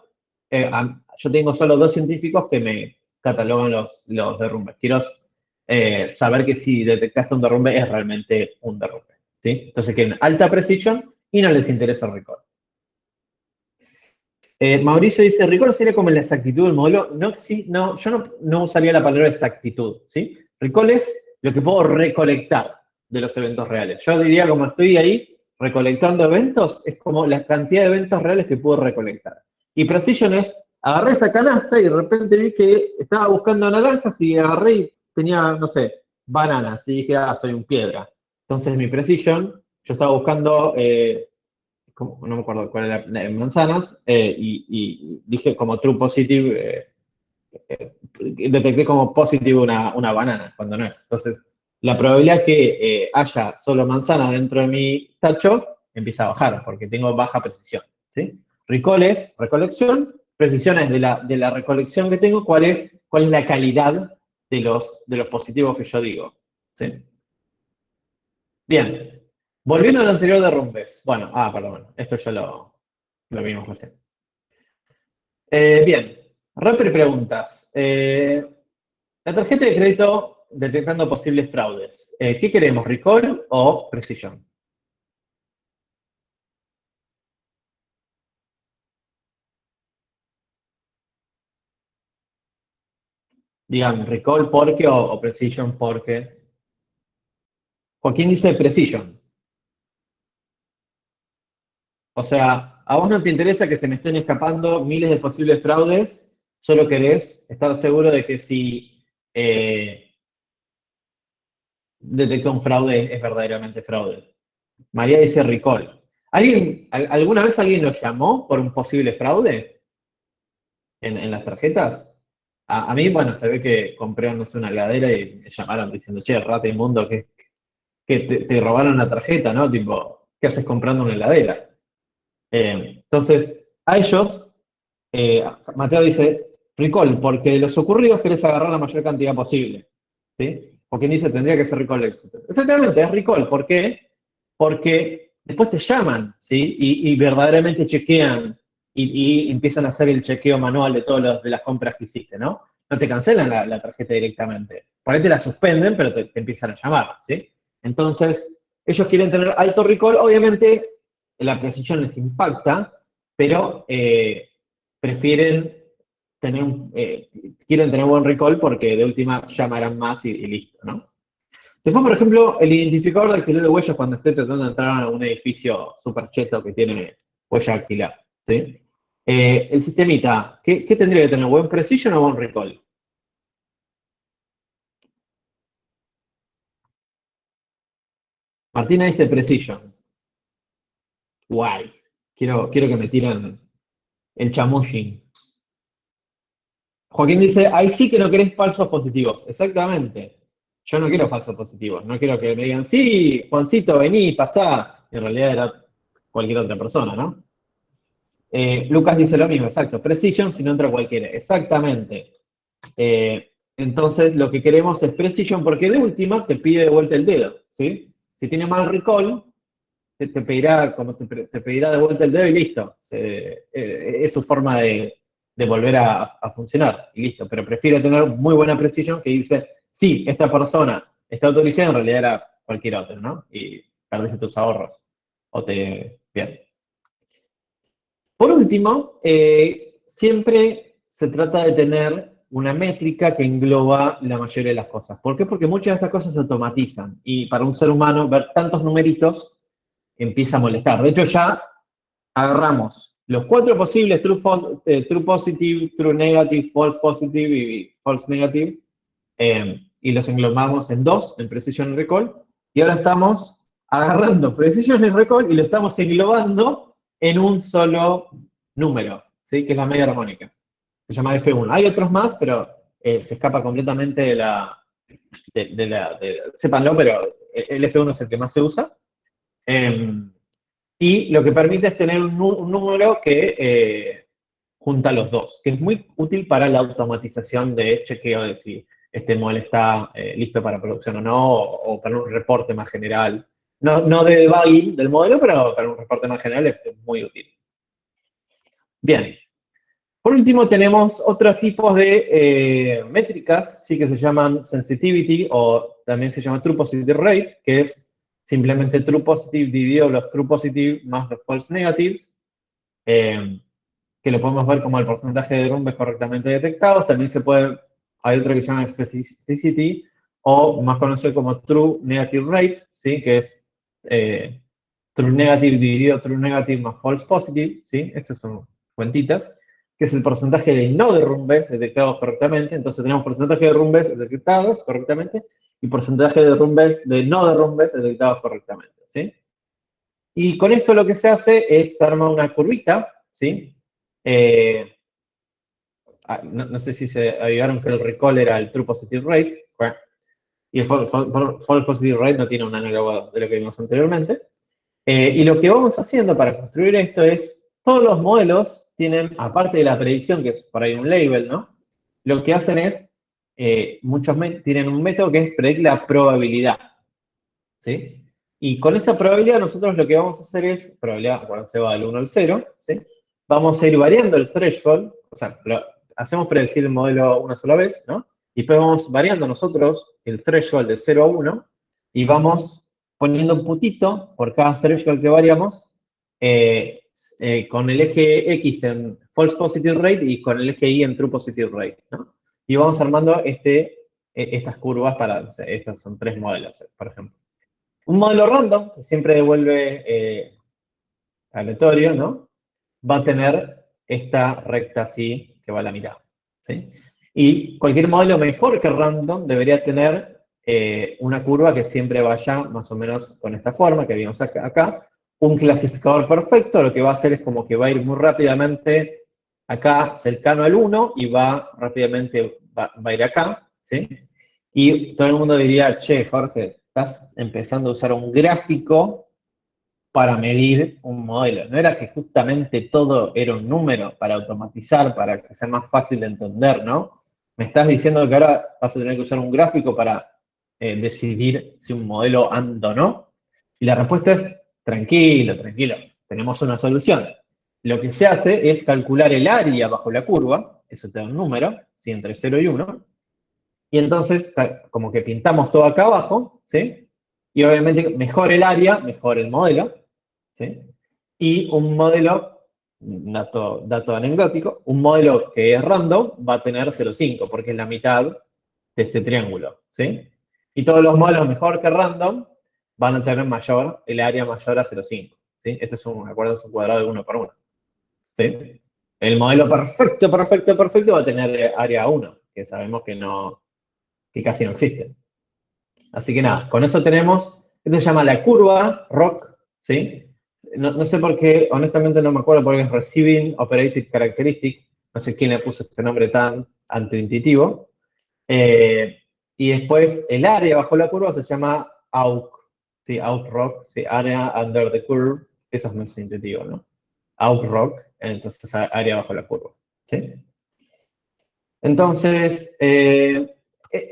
Yo tengo solo 2 científicos que me catalogan los derrumbes. Quiero saber que si detectaste un derrumbe es realmente un derrumbe. ¿Sí? Entonces quieren alta precisión y no les interesa el recall. Mauricio dice, recall sería como la exactitud del modelo. Yo no usaría la palabra exactitud, ¿sí? Recall es lo que puedo recolectar de los eventos reales. Yo diría, como estoy ahí recolectando eventos, es como la cantidad de eventos reales que puedo recolectar. Y precision es, agarré esa canasta y de repente vi que estaba buscando naranjas y agarré y tenía, no sé, bananas. Y dije, soy un piedra. Entonces mi precision, yo estaba buscando no me acuerdo cuál era, manzanas, y dije como true positive, detecté como positive una banana, cuando no es. Entonces, la probabilidad que haya solo manzanas dentro de mi tacho empieza a bajar, porque tengo baja precisión, ¿sí? Recall es recolección, precisión es de la recolección que tengo, cuál es la calidad de los positivos que yo digo, ¿sí? Bien, volviendo al anterior de Rumbes. Bueno, perdón, esto ya lo vimos recién. Bien, Rapper preguntas. La tarjeta de crédito detectando posibles fraudes. ¿Qué queremos, recall o precision? Digan, recall porque o precision porque. Joaquín dice precision. O sea, a vos no te interesa que se me estén escapando miles de posibles fraudes, solo querés estar seguro de que si detecta un fraude es verdaderamente fraude. María dice recall. ¿Alguna vez alguien lo llamó por un posible fraude en las tarjetas? A mí, bueno, se ve que compré, no sé, una heladera y me llamaron diciendo, che, rata inmundo, que te robaron la tarjeta, ¿no? Tipo, ¿qué haces comprando una heladera? Entonces, a ellos, Mateo dice, recall, porque de los ocurridos querés agarrar la mayor cantidad posible, ¿sí? Porque dice, tendría que ser recall éxito. Exactamente, es recall, ¿por qué? Porque después te llaman, ¿sí? Y verdaderamente chequean y empiezan a hacer el chequeo manual de todas las compras que hiciste, ¿no? No te cancelan la tarjeta directamente. Por ahí te la suspenden, pero te empiezan a llamar, ¿sí? Entonces, ellos quieren tener alto recall, obviamente la precisión les impacta, pero prefieren tener quieren tener buen recall porque de última llamarán más y listo, ¿no? Después, por ejemplo, el identificador de alquiler de huellas cuando esté tratando de entrar a un edificio super cheto que tiene huella dactilar, ¿sí? El sistemita, ¿qué tendría que tener? ¿Buen precision o buen recall? Martina dice precision. Guay. Quiero que me tiren el chamushing. Joaquín dice, ahí sí que no querés falsos positivos. Exactamente. Yo no quiero falsos positivos. No quiero que me digan, sí, Juancito, vení, pasá. En realidad era cualquier otra persona, ¿no? Lucas dice lo mismo, exacto. Precision si no entra cualquiera. Exactamente. Entonces, lo que queremos es Precision porque de última te pide de vuelta el dedo, ¿sí? Si tiene mal recall, te pedirá, te pedirá de vuelta el dedo y listo. Es su forma de volver a funcionar y listo. Pero prefiere tener muy buena Precision que dice, sí, esta persona está autorizada, en realidad era cualquier otro, ¿no? Y perdiste tus ahorros. Bien. Por último, siempre se trata de tener una métrica que engloba la mayoría de las cosas. ¿Por qué? Porque muchas de estas cosas se automatizan y para un ser humano ver tantos numeritos empieza a molestar. De hecho, ya agarramos los 4 posibles, true positive, true negative, false positive y false negative, y los englobamos en 2, en precision y recall, y ahora estamos agarrando precision y recall y lo estamos englobando en un solo número, ¿sí? Que es la media armónica. Se llama F1. Hay otros más, pero se escapa completamente sépanlo, pero el F1 es el que más se usa. Y lo que permite es tener un número que junta los dos, que es muy útil para la automatización de chequeo de si este modelo está listo para producción o no, o para un reporte más general. No de debugging del modelo, pero para un reporte más general es muy útil. Bien. Por último, tenemos otros tipos de métricas, sí que se llaman sensitivity o también se llama true positive rate, que es simplemente true positive dividido los true positive más los false negatives, que lo podemos ver como el porcentaje de derrumbes correctamente detectados. También hay otro que se llama specificity, o más conocido como true negative rate, ¿sí? Que es true negative dividido true negative más false positive, ¿sí? Estas son cuentitas, que es el porcentaje de no derrumbes detectados correctamente. Entonces tenemos porcentaje de derrumbes detectados correctamente y porcentaje de derrumbes de no derrumbes detectados correctamente, ¿sí? Y con esto lo que se hace es se arma una curvita, ¿sí? Eh, no sé si se avivaron que el recall era el true positive rate, bueno, y el false positive rate no tiene un análogo de lo que vimos anteriormente. Y lo que vamos haciendo para construir esto es, todos los modelos tienen, aparte de la predicción, que es por ahí un label, ¿no? Lo que hacen es, muchos tienen un método que es predecir la probabilidad, ¿sí? Y con esa probabilidad nosotros lo que vamos a hacer es, probabilidad, acuérdense, va del 1 al 0, ¿sí? Vamos a ir variando el threshold, o sea, hacemos predecir el modelo una sola vez, ¿no? Y después vamos variando nosotros el threshold de 0 a 1 y vamos poniendo un putito por cada threshold que variamos con el eje X en false positive rate y con el eje Y en true positive rate, ¿no? Y vamos armando estas curvas para, o sea, estos son 3 modelos, por ejemplo. Un modelo random, que siempre devuelve aleatorio, ¿no? Va a tener esta recta así, que va a la mitad, ¿sí? Y cualquier modelo mejor que random debería tener una curva que siempre vaya más o menos con esta forma que vimos acá. Un clasificador perfecto lo que va a hacer es como que va a ir muy rápidamente acá cercano al 1 y va rápidamente, va a ir acá, ¿sí? Y todo el mundo diría, che, Jorge, estás empezando a usar un gráfico para medir un modelo. No era que justamente todo era un número para automatizar, para que sea más fácil de entender, ¿no? Me estás diciendo que ahora vas a tener que usar un gráfico para decidir si un modelo anda o no. Y la respuesta es, tranquilo, tranquilo, tenemos una solución. Lo que se hace es calcular el área bajo la curva, eso te da un número, ¿sí? Entre 0 y 1, y entonces como que pintamos todo acá abajo, ¿sí? Y obviamente mejor el área, mejor el modelo, ¿sí? Y un modelo, dato anecdótico, un modelo que es random va a tener 0,5 porque es la mitad de este triángulo, ¿sí? Y todos los modelos mejor que random van a tener mayor, el área mayor a 0,5, ¿sí? Esto es acuerdo, es un cuadrado de 1 por 1, ¿sí? El modelo perfecto, perfecto, perfecto va a tener área 1, que sabemos que no, que casi no existe. Así que nada, con eso tenemos, esto se llama la curva ROC, ¿sí? No sé por qué, honestamente no me acuerdo porque es Receiving Operated Characteristic, no sé quién le puso este nombre tan antiintuitivo. Y después el área bajo la curva se llama AUC, ¿sí? AUC ROC, ¿sí? Area Under the Curve, eso es más intuitivo, ¿no? AUC ROC, entonces área bajo la curva, ¿sí? Entonces,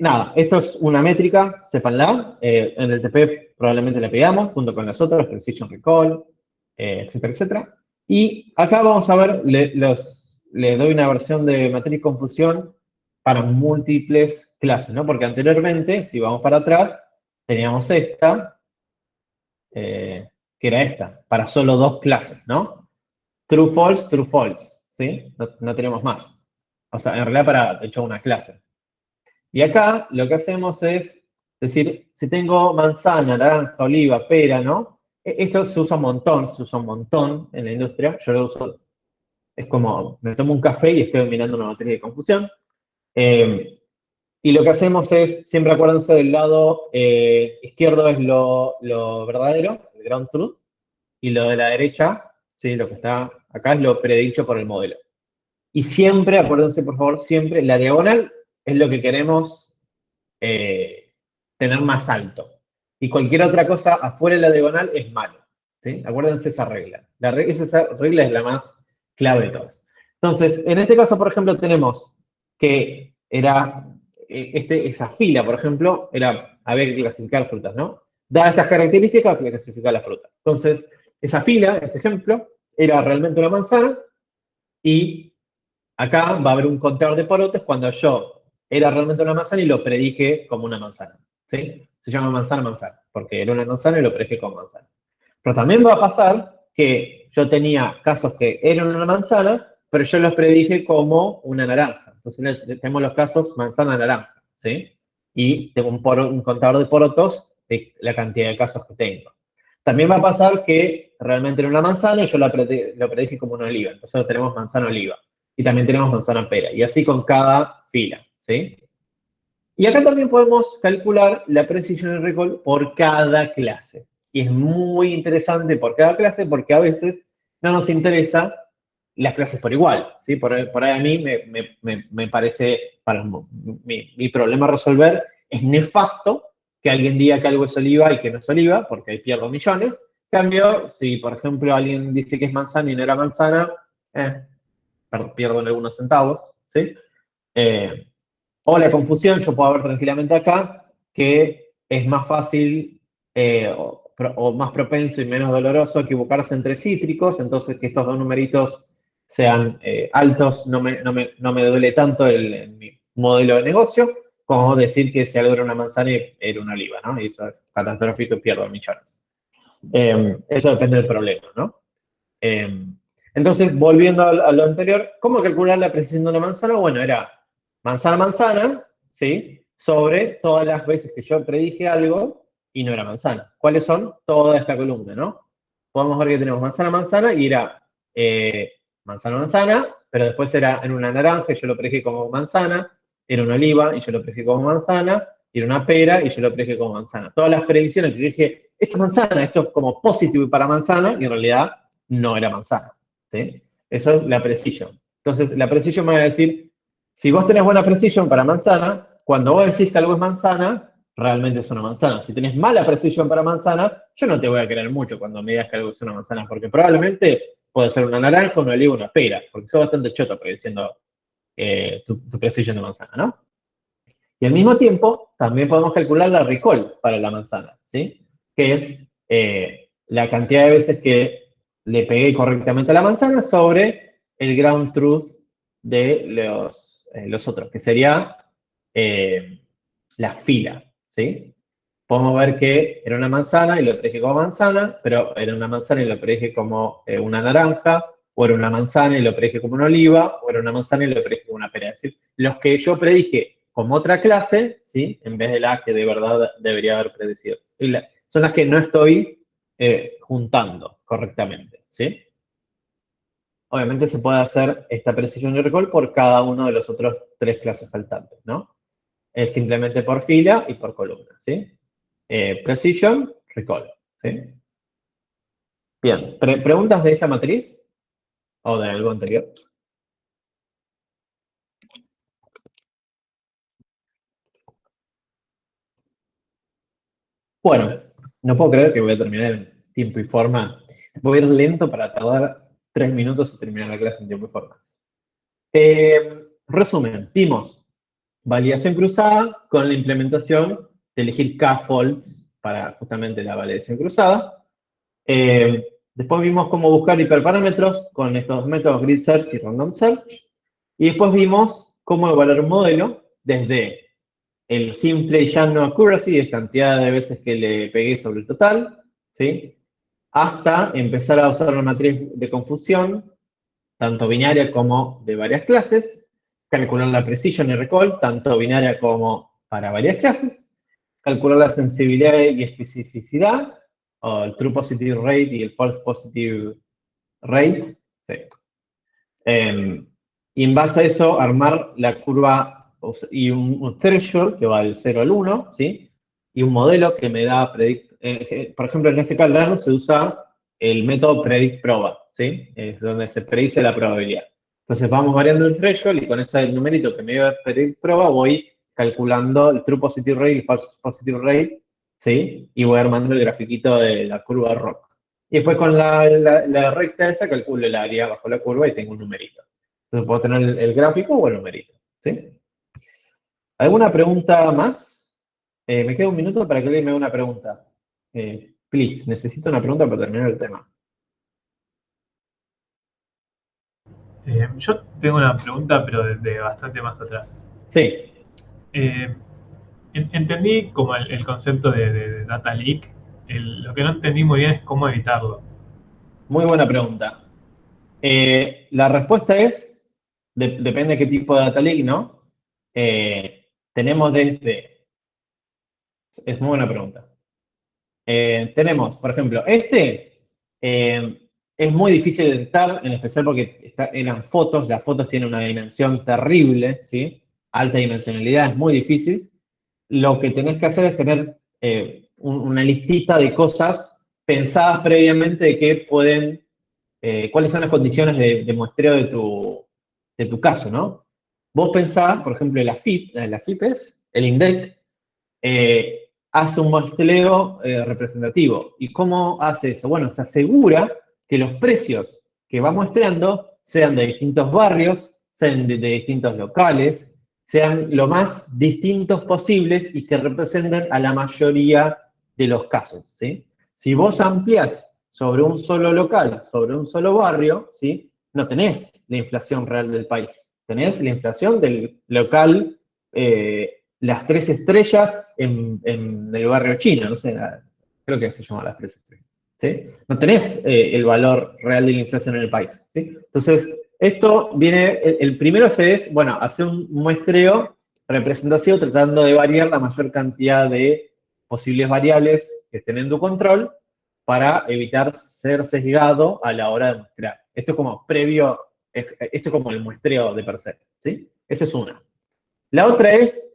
nada, esto es una métrica, sépanla. En el TP probablemente la pegamos junto con las otras, Precision Recall, etcétera, etcétera. Y acá vamos a ver, le doy una versión de matriz confusión para múltiples clases, ¿no? Porque anteriormente, si vamos para atrás, teníamos esta, que era esta, para solo 2 clases, ¿no? True, false, ¿sí? No tenemos más. O sea, en realidad para, de hecho, una clase. Y acá lo que hacemos es decir, si tengo manzana, naranja, oliva, pera, ¿no? Esto se usa un montón en la industria. Yo lo uso, es como, me tomo un café y estoy mirando una matriz de confusión. Y lo que hacemos es, siempre acuérdense del lado izquierdo es lo verdadero, el ground truth, y lo de la derecha, ¿sí? Lo que está acá es lo predicho por el modelo. Y siempre, acuérdense por favor, siempre la diagonal es lo que queremos tener más alto. Y cualquier otra cosa afuera de la diagonal es malo, ¿sí? Acuérdense esa regla. Esa regla es la más clave de todas. Entonces, en este caso, por ejemplo, tenemos que era, esa fila, por ejemplo, había que clasificar frutas, ¿no? Dadas estas características, había que clasificar la fruta. Entonces, esa fila, ese ejemplo, era realmente una manzana y acá va a haber un contador de porotos cuando yo era realmente una manzana y lo predije como una manzana, ¿sí? Se llama manzana, porque era una manzana y lo predije como manzana. Pero también va a pasar que yo tenía casos que eran una manzana, pero yo los predije como una naranja. Entonces tenemos los casos manzana-naranja, ¿sí? Y tengo un contador de porotos de la cantidad de casos que tengo. También va a pasar que realmente era una manzana y yo lo predije como una oliva. Entonces tenemos manzana-oliva. Y también tenemos manzana-pera. Y así con cada fila, ¿sí? Y acá también podemos calcular la Precision Recall por cada clase. Y es muy interesante por cada clase porque a veces no nos interesa las clases por igual, ¿sí? Por ahí a mí me parece, para mi problema a resolver, es nefasto que alguien diga que algo es oliva y que no es oliva, porque ahí pierdo millones, Cambio, si por ejemplo alguien dice que es manzana y no era manzana, pierdo algunos centavos, ¿sí? Eh, o la confusión, yo puedo ver tranquilamente acá que es más fácil o más propenso y menos doloroso equivocarse entre cítricos, entonces que estos dos numeritos sean altos no me duele tanto en mi modelo de negocio, como decir que si algo era una manzana era una oliva, ¿no? Y eso es catastrófico y pierdo millones. Eso depende del problema, ¿no? Eh, entonces, volviendo a lo anterior, ¿cómo calcular la precisión de una manzana? Bueno, era manzana, ¿sí? Sobre todas las veces que yo predije algo y no era manzana. ¿Cuáles son? Toda esta columna, ¿no? Podemos ver que tenemos manzana y era manzana, pero después era en una naranja y yo lo predije como manzana, era una oliva y yo lo predije como manzana, y era una pera y yo lo predije como manzana. Todas las predicciones que yo dije, esto es manzana, esto es como positivo para manzana, y en realidad no era manzana, ¿sí? Eso es la precision. Entonces, la precision me va a decir, si vos tenés buena precision para manzana, cuando vos decís que algo es manzana, realmente es una manzana. Si tenés mala precision para manzana, yo no te voy a creer mucho cuando me digas que algo es una manzana, porque probablemente puede ser una naranja, una oliva, una pera, porque sos bastante choto prediciendo tu precision de manzana, ¿no? Y al mismo tiempo, también podemos calcular la recall para la manzana, ¿sí? Que es la cantidad de veces que le pegué correctamente a la manzana sobre el ground truth de los otros, que sería la fila, ¿sí? Podemos ver que era una manzana y lo predije como manzana, pero era una manzana y lo predije como una naranja, o era una manzana y lo predije como una oliva, o era una manzana y lo predije como una pera. Es decir, los que yo predije como otra clase, ¿sí? En vez de las que de verdad debería haber predecido. Son las que no estoy juntando correctamente, ¿sí? Obviamente se puede hacer esta precisión y recall por cada uno de los otros tres clases faltantes, ¿no? Es simplemente por fila y por columna, ¿sí? Precision, recall, ¿sí? Bien, ¿preguntas de esta matriz o de algo anterior? Bueno, no puedo creer que voy a terminar en tiempo y forma. Voy a ir lento para tardar 3 minutos y terminar la clase en tiempo y forma. Resumen, vimos validación cruzada con la implementación de elegir k-folds para justamente la validación cruzada. Después vimos cómo buscar hiperparámetros con estos métodos grid search y random search. Y después vimos cómo evaluar un modelo desde el simple y llano accuracy, es cantidad de veces que le pegué sobre el total, ¿sí? Hasta empezar a usar una matriz de confusión, tanto binaria como de varias clases, calcular la precision y recall, tanto binaria como para varias clases, calcular la sensibilidad y especificidad, o el true positive rate y el false positive rate, sí. Y en base a eso, armar la curva y un threshold que va del 0 al 1, ¿sí? Y un modelo que me da por ejemplo, en SKLearn se usa el método predict proba, ¿sí? Es donde se predice la probabilidad. Entonces vamos variando el threshold y con ese numerito que me dio predict proba voy calculando el true positive rate y el false positive rate, ¿sí? Y voy armando el grafiquito de la curva ROC. Y después con la recta esa calculo el área bajo la curva y tengo un numerito. Entonces puedo tener el gráfico o el numerito. ¿Sí? ¿Alguna pregunta más? Me queda un minuto para que alguien me haga una pregunta. Please, necesito una pregunta para terminar el tema. Yo tengo una pregunta, pero de bastante más atrás. Sí. Entendí como el concepto de data leak. Lo que no entendí muy bien es cómo evitarlo. Muy buena pregunta. La respuesta es, depende de qué tipo de data leak, ¿no? Tenemos es muy buena pregunta. Tenemos, por ejemplo, es muy difícil de detectar, en especial porque eran fotos, las fotos tienen una dimensión terrible, ¿sí? Alta dimensionalidad, es muy difícil. Lo que tenés que hacer es tener una listita de cosas pensadas previamente de qué pueden, cuáles son las condiciones de muestreo de tu caso, ¿no? Vos pensás, por ejemplo, la FIP es el INDEC, hace un muestreo representativo. ¿Y cómo hace eso? Bueno, se asegura que los precios que va muestreando sean de distintos barrios, sean de distintos locales, sean lo más distintos posibles y que representen a la mayoría de los casos, ¿sí? Si vos ampliás sobre un solo local, sobre un solo barrio, ¿sí? No tenés la inflación real del país, tenés la inflación del local, las 3 estrellas en el barrio chino, no sé, creo que se llama las 3 estrellas, ¿sí? No tenés el valor real de la inflación en el país, ¿sí? Entonces, esto viene, el primero es, bueno, hacer un muestreo representativo tratando de variar la mayor cantidad de posibles variables que estén en tu control para evitar ser sesgado a la hora de muestrear. Esto es como previo, esto es como el muestreo de per se, ¿sí? Esa es una. La otra es,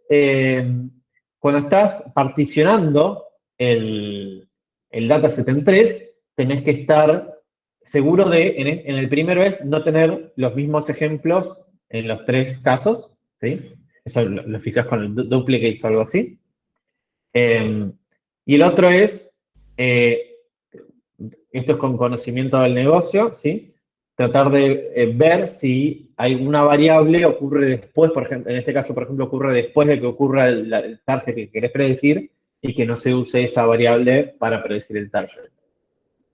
cuando estás particionando el dataset en tres, tenés que estar seguro de, en el primero es no tener los mismos ejemplos en los 3 casos, ¿sí? Eso lo fijas con el duplicate o algo así. Y el otro es, esto es con conocimiento del negocio, ¿sí? Tratar de ver si alguna variable ocurre después, por ejemplo, en este caso, por ejemplo, ocurre después de que ocurra el target que querés predecir y que no se use esa variable para predecir el target.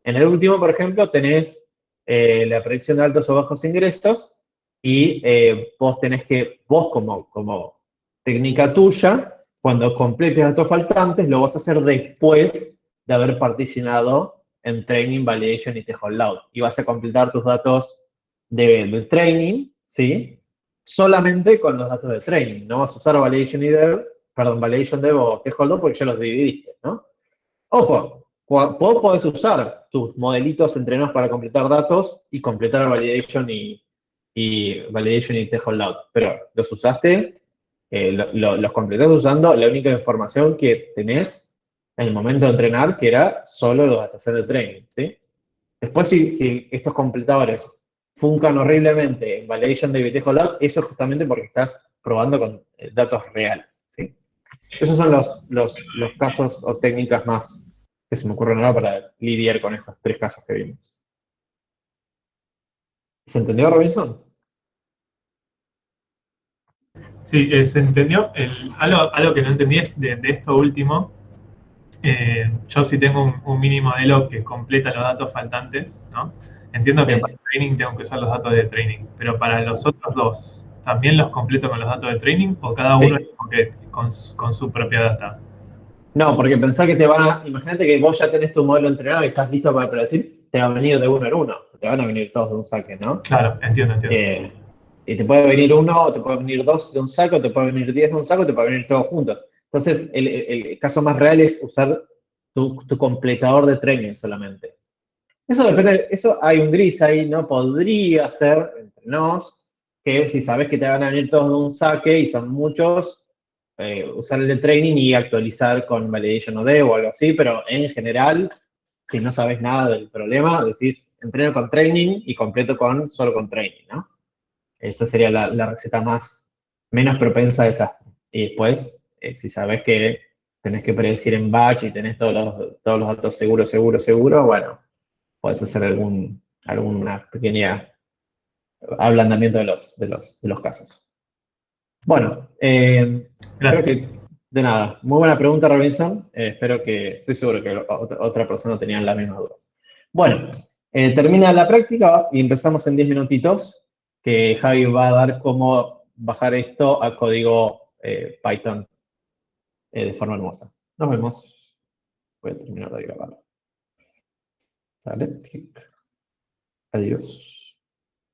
En el último, por ejemplo, tenés la predicción de altos o bajos ingresos y vos tenés que, vos como técnica tuya, cuando completes datos faltantes, lo vas a hacer después de haber particionado en training, validation y test holdout. Y vas a completar tus datos de training, ¿sí? Solamente con los datos de training. No vas a usar validation y dev, perdón, validation dev o test holdout porque ya los dividiste, ¿no? Ojo, vos podés usar tus modelitos entrenados para completar datos y completar validation y test holdout, pero los usaste, los completás usando la única información que tenés en el momento de entrenar, que era solo los datasets de training, ¿sí? Después, si estos completadores funcan horriblemente en validation de test holdout, eso es justamente porque estás probando con datos reales, ¿sí? Esos son los casos o técnicas más que se me ocurren ahora para lidiar con estos 3 casos que vimos. ¿Se entendió, Robinson? Sí, se entendió. Algo que no entendí es de esto último. Yo sí tengo un mini modelo que completa los datos faltantes, ¿no? Entiendo que Sí. para training tengo que usar los datos de training, pero para los otros dos, ¿también los completo con los datos de training o cada uno Sí. con su propia data? No, porque pensá que te van a. Imagínate que vos ya tenés tu modelo entrenado y estás listo para predecir, te va a venir de uno en uno. Te van a venir todos de un saque, ¿no? Claro, entiendo. Eh, y te puede venir uno, o te puede venir 2 de un saco, te puede venir 10 de un saco, te puede venir todos juntos. Entonces, el caso más real es usar tu completador de training solamente. Eso depende, eso hay un gris ahí, ¿no? Podría ser entre nos, que si sabes que te van a venir todos de un saque y son muchos, usar el de training y actualizar con validation o o algo así, pero en general, si no sabes nada del problema, decís entreno con training y completo solo con training, ¿no? Esa sería la receta menos propensa a desastre. Y después, si sabes que tenés que predecir en batch y tenés todos los datos seguro, bueno, puedes hacer alguna pequeña ablandamiento de los casos. Bueno, creo Gracias. que de nada. Muy buena pregunta, Robinson. Estoy seguro que otra persona tenía las mismas dudas. Bueno, termina la práctica y empezamos en 10 minutitos, que Javi va a dar cómo bajar esto a código Python de forma hermosa. Nos vemos. Voy a terminar de grabar. Dale, clic. Adiós.